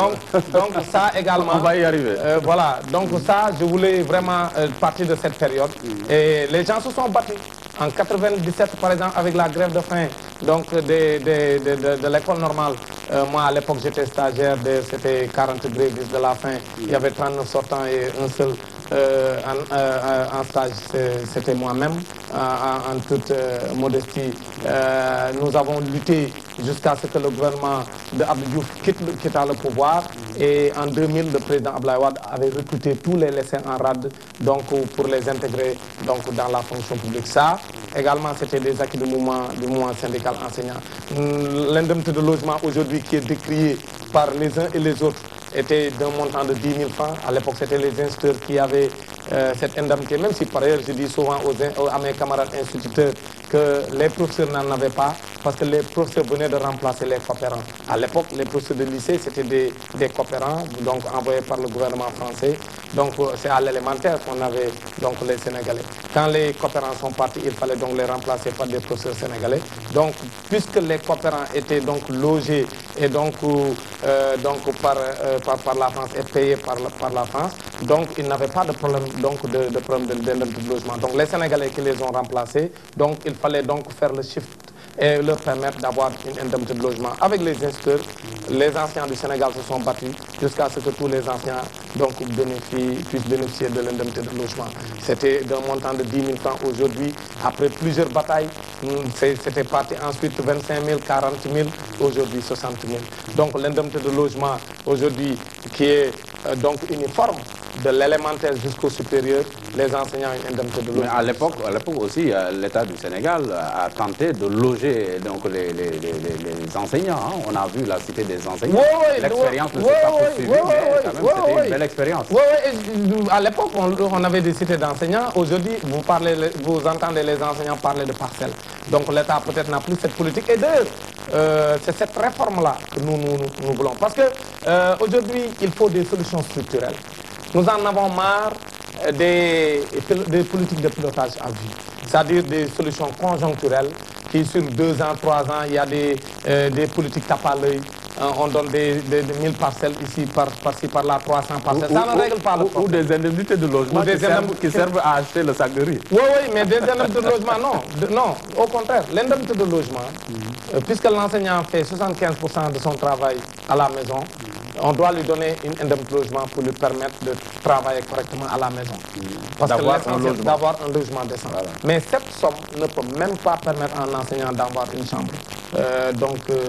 Donc ça également. On va y arriver. Voilà. Donc ça, je voulais vraiment partir de cette période. Et les gens se sont battus. En 97, par exemple, avec la grève de faim donc de l'école normale. Moi, à l'époque, j'étais stagiaire, c'était 40 grévistes de la faim. Il y avait 39 sortants et un seul en stage, c'était moi-même, en toute modestie. Nous avons lutté jusqu'à ce que le gouvernement de Abdou Diouf quitte le pouvoir. Et en 2000, le président Abdoulaye Wade avait recruté tous les lycéens en rade donc, pour les intégrer donc, dans la fonction publique. Ça, également, c'était des acquis du mouvement syndical enseignant. L'indemnité de logement aujourd'hui qui est décriée par les uns et les autres était d'un montant de 10 000 francs. À l'époque, c'était les instituteurs qui avaient cette indemnité, même si par ailleurs, je dis souvent à mes camarades instituteurs que les professeurs n'en avaient pas, parce que les professeurs venaient de remplacer les coopérants. À l'époque, les professeurs de lycée, c'était des coopérants, donc envoyés par le gouvernement français. Donc c'est à l'élémentaire qu'on avait donc les Sénégalais. Quand les coopérants sont partis, il fallait donc les remplacer par des professeurs sénégalais. Donc puisque les coopérants étaient donc logés et donc par la France et payés par la France, donc ils n'avaient pas de problème donc de problème de logement. Donc les Sénégalais qui les ont remplacés, donc il fallait donc faire le shift et leur permettre d'avoir une indemnité de logement. Avec les instituteurs, les anciens du Sénégal se sont battus jusqu'à ce que tous les anciens donc, puissent bénéficier de l'indemnité de logement. C'était d'un montant de 10 000 francs aujourd'hui. Après plusieurs batailles, c'était parti ensuite 25 000, 40 000, aujourd'hui 60 000. Donc l'indemnité de logement aujourd'hui qui est donc uniforme, de l'élémentaire jusqu'au supérieur, les enseignants ont une indemnité de logement. Mais à l'époque aussi, l'État du Sénégal a tenté de loger donc, les enseignants. Hein. On a vu la cité des enseignants. L'expérience ne s'est pas poursuivie, mais quand même, c'était une belle expérience. À l'époque, on avait des cités d'enseignants. Aujourd'hui, vous entendez les enseignants parler de parcelles. Donc l'État peut-être n'a plus cette politique. Et d'ailleurs, c'est cette réforme-là que nous voulons. Parce qu'aujourd'hui, il faut des solutions structurelles. Nous en avons marre des politiques de pilotage à vue, c'est-à-dire des solutions conjoncturelles qui sur 2 ans, 3 ans, il y a des politiques tape à l'œil. On donne des 1000 parcelles ici, par-ci, par-là, 300 parcelles. Ça ne règle pas le problème. Ou des indemnités de logement qui servent à acheter le sac de riz. Oui, mais des indemnités de logement, non. Au contraire, l'indemnité de logement, puisque l'enseignant fait 75% de son travail à la maison, on doit lui donner une indemnité de logement pour lui permettre de travailler correctement à la maison. Parce que l'essentiel, d'avoir un logement décent. Voilà. Mais cette somme ne peut même pas permettre à un enseignant d'avoir une chambre,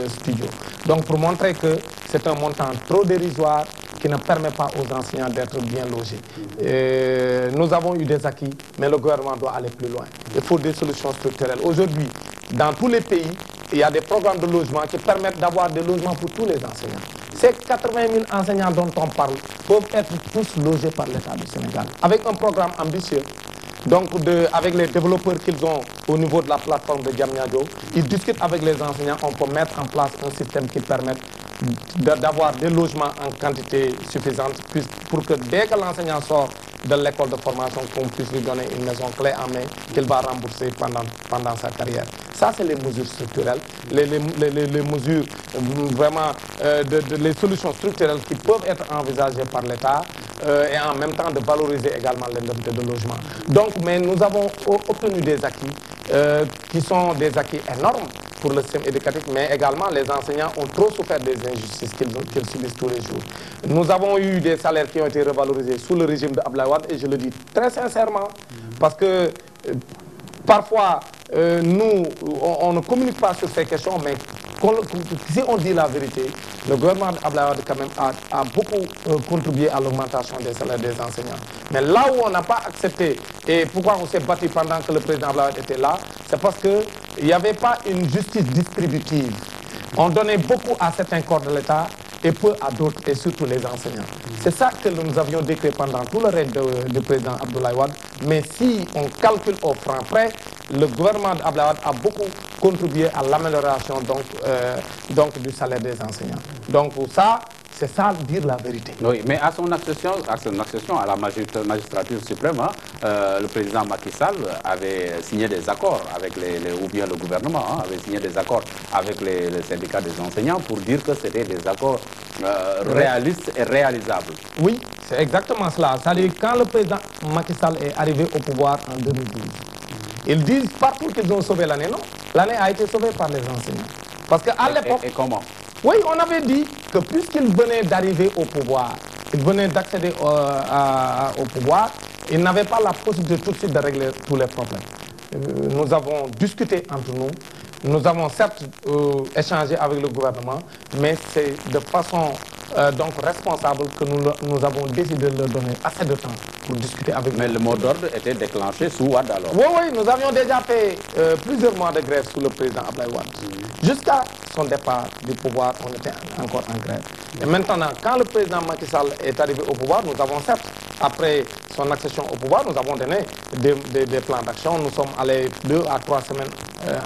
studio. Donc pour montrer que c'est un montant trop dérisoire qui ne permet pas aux enseignants d'être bien logés. Nous avons eu des acquis, mais le gouvernement doit aller plus loin. Il faut des solutions structurelles. Aujourd'hui, dans tous les pays, il y a des programmes de logement qui permettent d'avoir des logements pour tous les enseignants. Ces 80 000 enseignants dont on parle peuvent être tous logés par l'État du Sénégal, avec un programme ambitieux. Donc, avec les développeurs qu'ils ont au niveau de la plateforme de Diamniadio, ils discutent avec les enseignants, on peut mettre en place un système qui permette d'avoir des logements en quantité suffisante pour que dès que l'enseignant sort de l'école de formation, qu'on puisse lui donner une maison clé en main qu'il va rembourser pendant sa carrière. Ça, c'est les mesures structurelles, les mesures vraiment, les solutions structurelles qui peuvent être envisagées par l'État et en même temps de valoriser également l'indemnité de logement. Donc, mais nous avons obtenu des acquis qui sont des acquis énormes pour le système éducatif, mais également les enseignants ont trop souffert des injustices qu'ils subissent tous les jours. Nous avons eu des salaires qui ont été revalorisés sous le régime de Abdoulaye Wade, et je le dis très sincèrement, parce que parfois, nous, on ne communique pas sur ces questions, mais si on dit la vérité, le gouvernement d'Abdoulaye Wade quand même a beaucoup contribué à l'augmentation des salaires des enseignants. Mais là où on n'a pas accepté, et pourquoi on s'est battu pendant que le président Abdoulaye Wade était là, c'est parce qu'il n'y avait pas une justice distributive. On donnait beaucoup à certains corps de l'État et peu à d'autres, et surtout les enseignants. C'est ça que nous avions décrit pendant tout le règne du président Abdoulaye Wade. Mais si on calcule au franc près, le gouvernement d'Abdoulaye Wade a beaucoup contribué à l'amélioration donc du salaire des enseignants. Donc ça, c'est ça dire la vérité. Oui, mais à son accession à la magistrature suprême, hein, le président Macky Sall avait signé des accords avec ou bien le gouvernement avait signé des accords avec les syndicats des enseignants pour dire que c'était des accords réalistes et réalisables. Oui, c'est exactement cela. C'est-à-dire quand le président Macky Sall est arrivé au pouvoir en 2012, ils disent partout qu'ils ont sauvé l'année. Non, l'année a été sauvée par les enseignants. Parce qu'à l'époque... Et comment? Oui, on avait dit que puisqu'ils venaient d'arriver au pouvoir, ils venaient d'accéder au pouvoir, ils n'avaient pas la possibilité tout de suite de régler tous les problèmes. Nous avons discuté entre nous, nous avons certes échangé avec le gouvernement, mais c'est de façon donc responsable que nous avons décidé de leur donner assez de temps pour discuter avec nous. Mais le mot d'ordre était déclenché sous Wade alors? Oui, nous avions déjà fait plusieurs mois de grève sous le président Abdoulaye Wade. Jusqu'à son départ du pouvoir, on était encore en grève. Et maintenant, quand le président Macky Sall est arrivé au pouvoir, nous avons certes, après son accession au pouvoir, nous avons donné des plans d'action. Nous sommes allés 2 à 3 semaines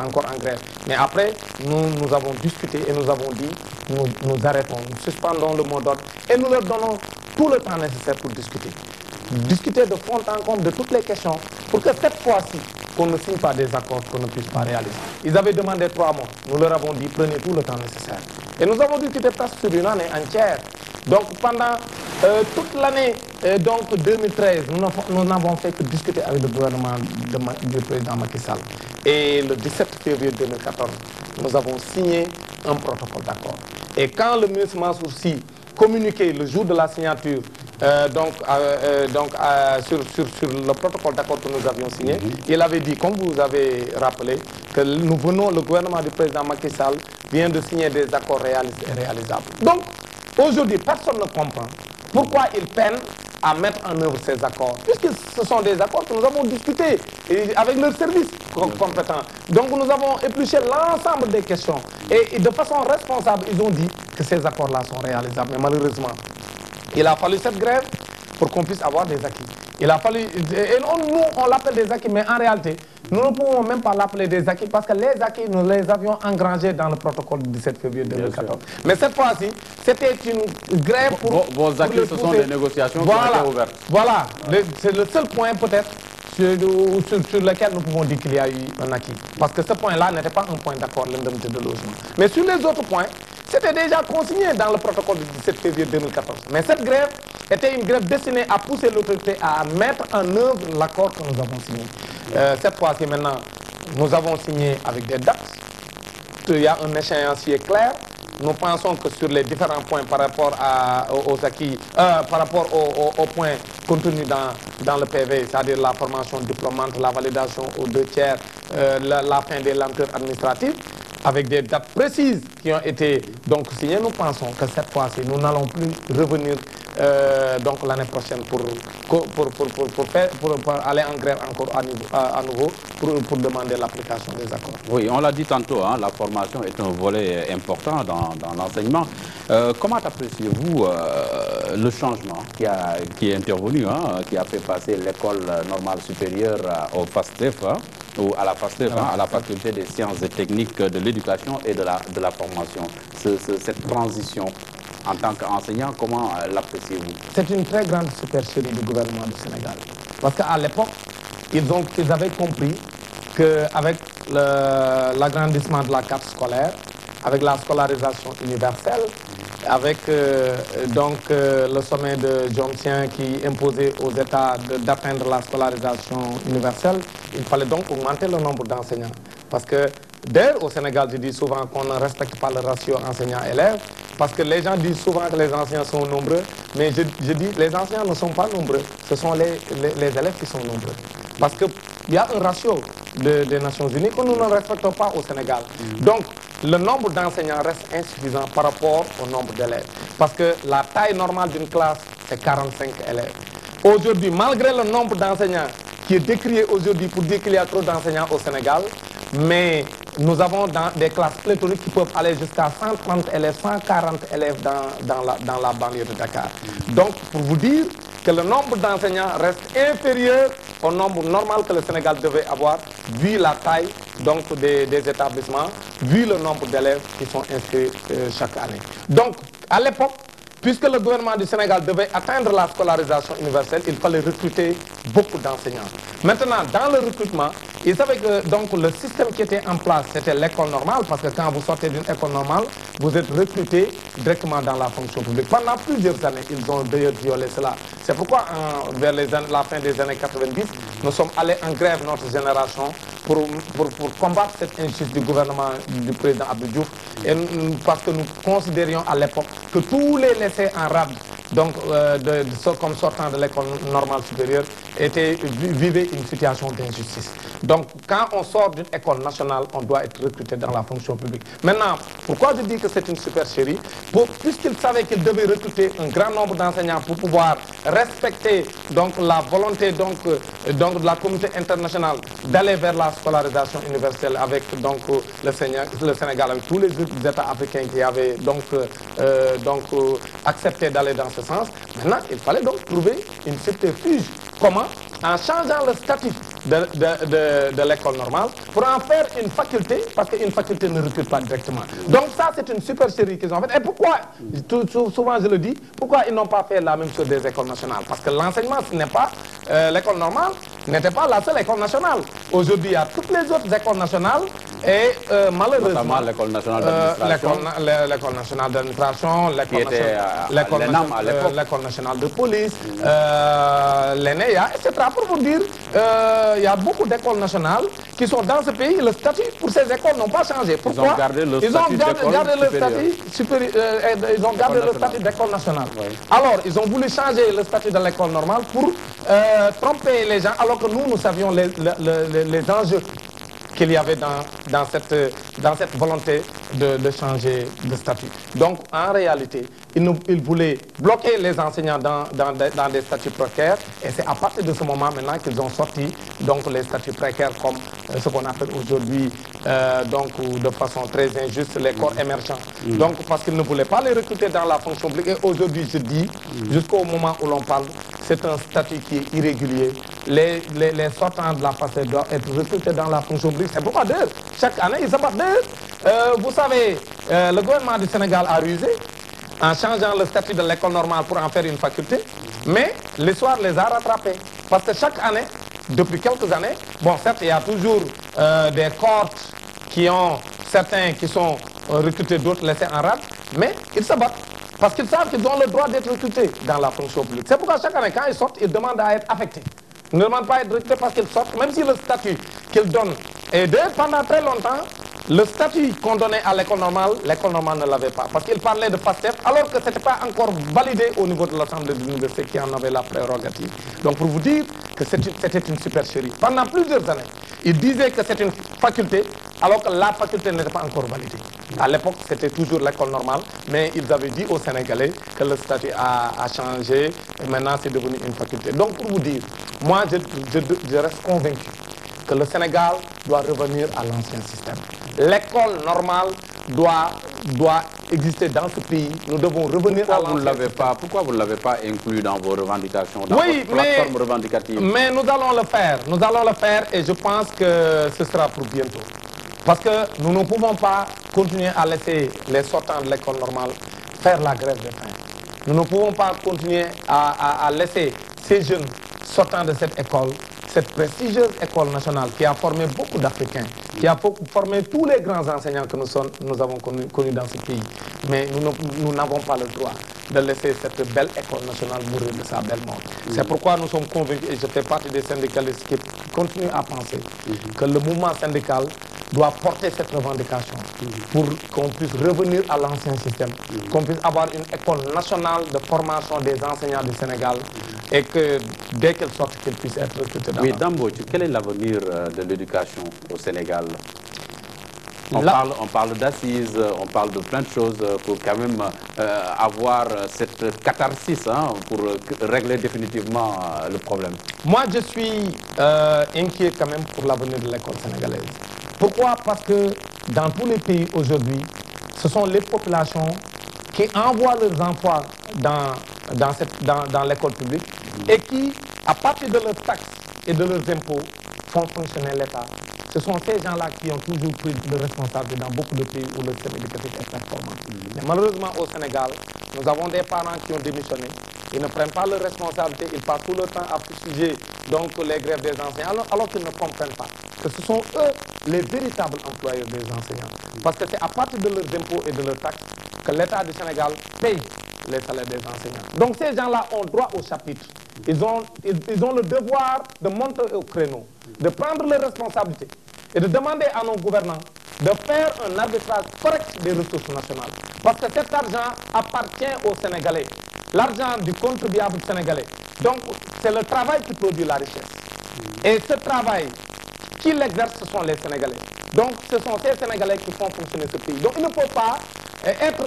encore en grève. Mais après, nous avons discuté et nous avons dit, nous arrêtons, nous suspendons le mot d'ordre et nous leur donnons tout le temps nécessaire pour discuter. Discuter de fond en comble de toutes les questions pour que cette fois-ci, qu'on ne signe pas des accords qu'on ne puisse pas réaliser. Ils avaient demandé 3 mois. Nous leur avons dit prenez tout le temps nécessaire. Et nous avons discuté presque sur une année entière. Donc pendant toute l'année 2013, nous n'avons fait que discuter avec le gouvernement du président Macky Sall. Et le 17 février 2014, nous avons signé un protocole d'accord. Et quand le ministre Mansour Sy communiqué le jour de la signature sur le protocole d'accord que nous avions signé, il avait dit, comme vous avez rappelé, que le gouvernement du président Macky Sall vient de signer des accords réalistes et réalisables. Donc, aujourd'hui, personne ne comprend pourquoi ils peinent à mettre en œuvre ces accords, puisque ce sont des accords que nous avons discutés avec leurs services compétents. Donc nous avons épluché l'ensemble des questions et de façon responsable, ils ont dit que ces accords-là sont réalisables. Mais malheureusement, il a fallu cette grève pour qu'on puisse avoir des acquis. Il a fallu, et nous, on l'appelle des acquis, mais en réalité, nous ne pouvons même pas l'appeler des acquis parce que les acquis, nous les avions engrangés dans le protocole du 17 février 2014. Mais cette fois-ci, c'était une grève pour... Vos acquis, ce sont des négociations qui ont été ouvertes. Voilà, c'est le seul point peut-être sur lequel nous pouvons dire qu'il y a eu un acquis. Parce que ce point-là n'était pas un point d'accord, l'indemnité de logement. Mais sur les autres points, c'était déjà consigné dans le protocole du 17 février 2014. Mais cette grève était une grève destinée à pousser l'autorité à mettre en œuvre l'accord que nous avons signé. Cette fois-ci maintenant, nous avons signé avec des dates. Il y a un échéancier clair. Nous pensons que sur les différents points par rapport aux acquis, par rapport aux points contenus dans le PV, c'est-à-dire la formation diplômante, la validation aux 2 tiers, la fin des lenteurs administratives, avec des dates précises qui ont été donc signées, nous pensons que cette fois-ci, nous n'allons plus revenir donc l'année prochaine pour aller en grève encore à nouveau pour demander l'application des accords. Oui, on l'a dit tantôt, hein, la formation est un volet important dans l'enseignement. Comment appréciez-vous le changement qui est intervenu, hein, qui a fait passer l'école normale supérieure au FASTEF, hein, ou à la FASTEF, à la faculté des sciences et techniques de l'éducation et de la formation, cette transition? En tant qu'enseignant, comment l'appréciez-vous? C'est une très grande supercherie du gouvernement du Sénégal. Parce qu'à l'époque, ils avaient compris qu'avec l'agrandissement de la carte scolaire, avec la scolarisation universelle, avec le sommet de Johnson qui imposait aux États d'atteindre la scolarisation universelle, il fallait donc augmenter le nombre d'enseignants. Parce que d'ailleurs, au Sénégal, je dis souvent qu'on ne respecte pas le ratio enseignant-élève, parce que les gens disent souvent que les enseignants sont nombreux, mais je dis que les enseignants ne sont pas nombreux, ce sont les élèves qui sont nombreux. Parce qu'il y a un ratio des Nations Unies que nous ne respectons pas au Sénégal. Donc, le nombre d'enseignants reste insuffisant par rapport au nombre d'élèves. Parce que la taille normale d'une classe, c'est 45 élèves. Aujourd'hui, malgré le nombre d'enseignants qui est décrié aujourd'hui pour dire qu'il y a trop d'enseignants au Sénégal, mais nous avons des classes pléthoriques qui peuvent aller jusqu'à 130 élèves, 140 élèves dans la banlieue de Dakar. Donc, pour vous dire que le nombre d'enseignants reste inférieur au nombre normal que le Sénégal devait avoir, vu la taille des établissements, vu le nombre d'élèves qui sont inscrits chaque année. Donc, à l'époque, puisque le gouvernement du Sénégal devait atteindre la scolarisation universelle, il fallait recruter beaucoup d'enseignants. Maintenant, dans le recrutement, ils savaient que le système qui était en place, c'était l'école normale, parce que quand vous sortez d'une école normale, vous êtes recruté directement dans la fonction publique. Pendant plusieurs années, ils ont d'ailleurs violé cela. C'est pourquoi, vers la fin des années 90, nous sommes allés en grève, notre génération, pour combattre cette injustice du gouvernement du président Abdou Diouf, et parce que nous considérions à l'époque que tous les laissés en rade, comme sortant de l'école normale supérieure, vivaient une situation d'injustice. Donc, quand on sort d'une école nationale, on doit être recruté dans la fonction publique. Maintenant, pourquoi je dis que c'est une supercherie? Puisqu'ils savaient qu'ils devaient recruter un grand nombre d'enseignants pour pouvoir respecter la volonté de la communauté internationale d'aller vers la scolarisation universelle avec le Sénégal, avec tous les États africains qui avaient accepté d'aller dans ce sens. Maintenant, il fallait donc trouver une subterfuge. Comment? En changeant le statut de l'école normale pour en faire une faculté, parce qu'une faculté ne recrute pas directement. Donc ça, c'est une supercherie qu'ils ont fait. Et pourquoi, souvent je le dis, pourquoi ils n'ont pas fait la même chose des écoles nationales? Parce que l'enseignement, ce n'est pas, l'école normale n'était pas la seule école nationale. Aujourd'hui, il y a toutes les autres écoles nationales et malheureusement... l'école nationale d'administration. L'école nationale d'administration, l'école nationale de police, l'ENEA, etc. Pour vous dire, il y a beaucoup d'écoles nationales qui sont dans ce pays. Le statut pour ces écoles n'ont pas changé. Pourquoi? Ils ont gardé le statut d'école nationale. Oui. Alors, ils ont voulu changer le statut de l'école normale pour tromper les gens, alors que nous savions les enjeux qu'il y avait dans cette volonté de changer de statut. Donc, en réalité, ils voulaient bloquer les enseignants dans des statuts précaires, et c'est à partir de ce moment maintenant qu'ils ont sorti donc, les statuts précaires comme ce qu'on appelle aujourd'hui, donc de façon très injuste, les corps émergents. Donc, parce qu'ils ne voulaient pas les recruter dans la fonction publique, et aujourd'hui, je dis, jusqu'au moment où l'on parle, c'est un statut qui est irrégulier. Les sortants de la FACET doivent être recrutés dans la fonction publique. C'est pourquoi d'ailleurs, chaque année, ils abattent d'ailleurs. Vous savez, le gouvernement du Sénégal a rusé en changeant le statut de l'école normale pour en faire une faculté, mais l'histoire les a rattrapés. Parce que chaque année, depuis quelques années, bon, certes, il y a toujours des cohortes qui ont, certains qui sont recrutés, d'autres laissés en rade, mais ils se battent. Parce qu'ils savent qu'ils ont le droit d'être recrutés dans la fonction publique. C'est pourquoi chaque année, quand ils sortent, ils demandent à être affectés. Ils ne demandent pas à être recrutés parce qu'ils sortent, même si le statut qu'ils donnent. Et pendant très longtemps, le statut qu'on donnait à l'école normale ne l'avait pas. Parce qu'ils parlaient de PASTEF, alors que ce n'était pas encore validé au niveau de l'Assemblée de l'université qui en avait la prérogative. Donc pour vous dire que c'était une supercherie. Pendant plusieurs années, ils disaient que c'était une faculté, alors que la faculté n'était pas encore validée. À l'époque, c'était toujours l'école normale, mais ils avaient dit aux Sénégalais que le statut a changé, et maintenant c'est devenu une faculté. Donc pour vous dire, moi je reste convaincu que le Sénégal doit revenir à l'ancien système. L'école normale doit exister dans ce pays. Nous devons revenir à l'ancien système. Pourquoi vous ne l'avez pas inclus dans vos revendications, dans votre plateforme revendicative? Mais nous allons le faire. Nous allons le faire et je pense que ce sera pour bientôt. Parce que nous ne pouvons pas continuer à laisser les sortants de l'école normale faire la grève de faim. Nous ne pouvons pas continuer à laisser ces jeunes sortant de cette école, cette prestigieuse école nationale qui a formé beaucoup d'Africains, qui a formé tous les grands enseignants que nous avons connus dans ce pays. Mais nous n'avons pas le droit de laisser cette belle école nationale mourir de sa belle mort. C'est pourquoi nous sommes convaincus, et je fais partie des syndicalistes qui continuent à penser que le mouvement syndical doit porter cette revendication pour qu'on puisse revenir à l'ancien système, qu'on puisse avoir une école nationale de formation des enseignants du Sénégal et que dès qu'elle sorte, qu'elle puisse être recrutée. Oui, Dambo, quel est l'avenir de l'éducation au Sénégal? On parle d'assises, on parle de plein de choses pour quand même avoir cette catharsis pour régler définitivement le problème. Moi, je suis inquiet quand même pour l'avenir de l'école sénégalaise. Pourquoi? Parce que dans tous les pays aujourd'hui, ce sont les populations qui envoient leurs enfants dans l'école publique et qui, à partir de leurs taxes et de leurs impôts, font fonctionner l'État. Ce sont ces gens-là qui ont toujours pris de responsabilité dans beaucoup de pays où le système éducatif est performant. Mais malheureusement, au Sénégal, nous avons des parents qui ont démissionné. Ils ne prennent pas leurs responsabilités, ils passent tout le temps à fustiger donc les grèves des enseignants, alors qu'ils ne comprennent pas que ce sont eux les véritables employeurs des enseignants. Parce que c'est à partir de leurs impôts et de leurs taxes que l'État du Sénégal paye les salaires des enseignants. Donc ces gens-là ont droit au chapitre. Ils ont le devoir de monter au créneau, de prendre les responsabilités et de demander à nos gouvernants de faire un arbitrage correct des ressources nationales. Parce que cet argent appartient aux Sénégalais, l'argent du contribuable sénégalais. Donc c'est le travail qui produit la richesse. Et ce travail, qui l'exerce, ce sont les Sénégalais. Donc ce sont ces Sénégalais qui font fonctionner ce pays. Donc il ne faut pas être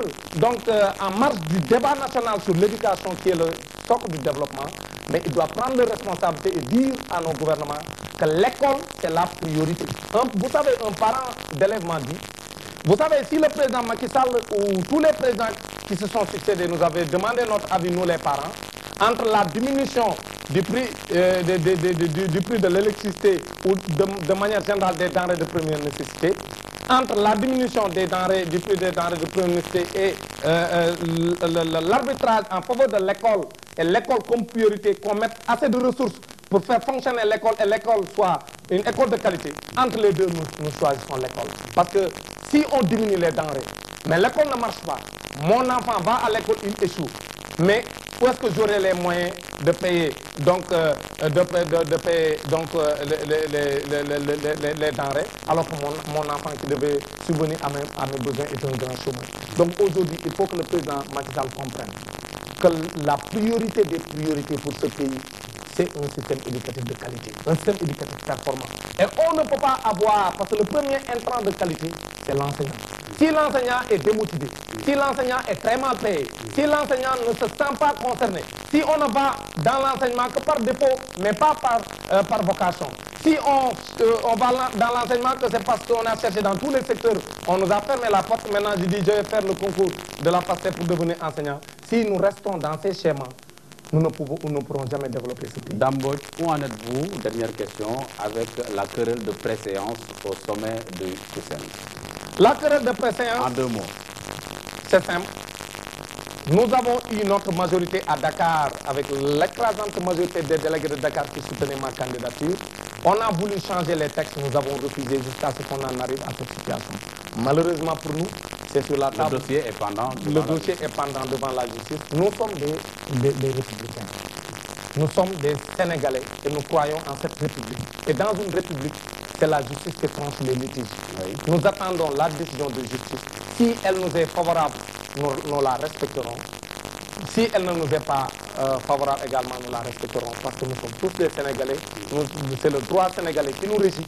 en marge du débat national sur l'éducation qui est le socle du développement, mais il doit prendre les responsabilités et dire à nos gouvernements que l'école, c'est la priorité. Vous savez, un parent d'élève m'a dit, vous savez, si le président Macky Sall ou tous les présidents qui se sont succédés nous avaient demandé notre avis, nous les parents, entre la diminution du prix de l'électricité ou de manière générale des denrées de première nécessité, entre la diminution du prix des denrées de première nécessité et l'arbitrage en faveur de l'école, et l'école comme priorité, qu'on mette assez de ressources pour faire fonctionner l'école et l'école soit une école de qualité, entre les deux, nous choisissons l'école. Parce que si on diminue les denrées, mais l'école ne marche pas, mon enfant va à l'école, il échoue. Mais où est-ce que j'aurai les moyens de payer donc, les denrées alors que mon enfant qui devait subvenir à mes besoins est un grand chômeur. Donc aujourd'hui, il faut que le président Macky Sall comprenne que la priorité des priorités pour ce pays, c'est un système éducatif de qualité, un système éducatif performant. Et on ne peut pas avoir, parce que le premier intrant de qualité, c'est l'enseignant. Si l'enseignant est démotivé, si l'enseignant est très mal payé, si l'enseignant ne se sent pas concerné, si on ne va dans l'enseignement que par défaut, mais pas par vocation, si on va dans l'enseignement que c'est parce qu'on a cherché dans tous les secteurs, on nous a fermé la porte, maintenant je dis je vais faire le concours de la FASTEF pour devenir enseignant. Si nous restons dans ces schémas, nous ne pourrons jamais développer ce pays. Dame Mbodj, où en êtes-vous, dernière question, avec la querelle de préséance au sommet de Seychelles? La querelle de préséance, en 2 mots, c'est simple. Nous avons eu notre majorité à Dakar avec l'écrasante majorité des délégués de Dakar qui soutenaient ma candidature. On a voulu changer les textes, nous avons refusé jusqu'à ce qu'on en arrive à cette situation. Malheureusement pour nous, c'est sur la table. Le dossier est pendant. Le dossier est pendant devant la justice. Nous sommes des républicains. Nous sommes des Sénégalais et nous croyons en cette république. Et dans une république, c'est la justice qui tranche les litiges. Oui. Nous attendons la décision de justice. Si elle nous est favorable, nous la respecterons. Si elle ne nous est pas favorable également, nous la respecterons. Parce que nous sommes tous des Sénégalais. C'est le droit sénégalais qui nous régit.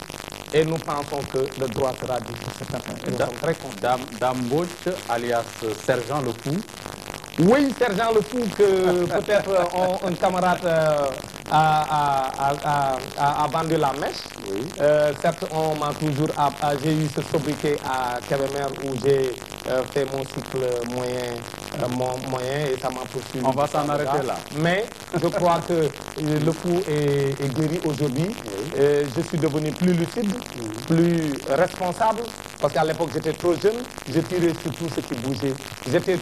Et nous pensons que le droit sera dit pour cette affaire. Et nous sommes très contents. Dame Mbodj, alias Sergent Le Fou. Oui, Sergent Le Fou, que peut-être un camarade a vendu la mèche. Oui. Certes, on m'a toujours... J'ai eu ce sobriquet à Kébémer où j'ai fait mon cycle moyen et ça m'a poursuivi. On va s'en arrêter là. Mais je crois que Le Fou est guéri aujourd'hui. Oui. Je suis devenu plus lucide, plus responsable. Parce qu'à l'époque, j'étais trop jeune, je tirais sur tout ce qui bougeait. J'étais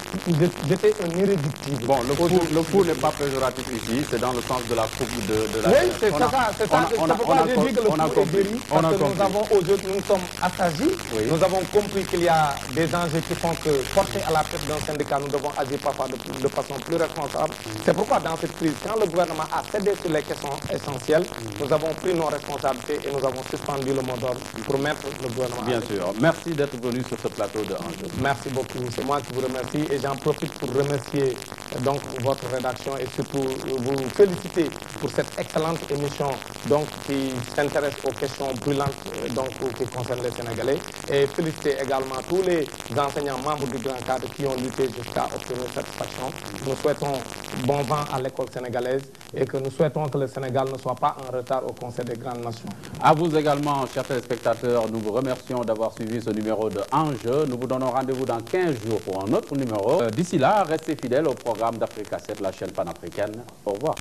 un irréductible. Bon, le fou n'est pas péjoratif ici, c'est dans le sens de la coupe de la... Oui, c'est ça. C'est pourquoi j'ai dit que le fou est guéri. Parce que nous avons aujourd'hui, nous sommes assagis. Oui. Nous avons compris qu'il y a des enjeux qui font que, portés à la tête d'un syndicat, nous devons agir parfois de façon plus responsable. C'est pourquoi dans cette crise, quand le gouvernement a cédé sur les questions essentielles, nous avons pris nos responsabilités et nous avons suspendu le mot d'ordre pour mettre le gouvernement Bien sûr. Merci d'être venu sur ce plateau de Enjeu. Merci beaucoup. C'est moi qui vous remercie et j'en profite pour remercier donc votre rédaction et surtout vous féliciter pour cette excellente émission donc qui s'intéresse aux questions brûlantes donc qui concernent les Sénégalais et féliciter également tous les enseignants membres du Grand Cadre qui ont lutté jusqu'à obtenir satisfaction. Nous souhaitons bon vent à l'école sénégalaise et que nous souhaitons que le Sénégal ne soit pas en retard au Conseil des grandes nations. À vous également, chers téléspectateurs, nous vous remercions d'avoir suivi ce numéro de Enjeu. Nous vous donnons rendez-vous dans 15 jours pour un autre numéro. D'ici là, restez fidèles au programme d'Africa 7, la chaîne panafricaine. Au revoir.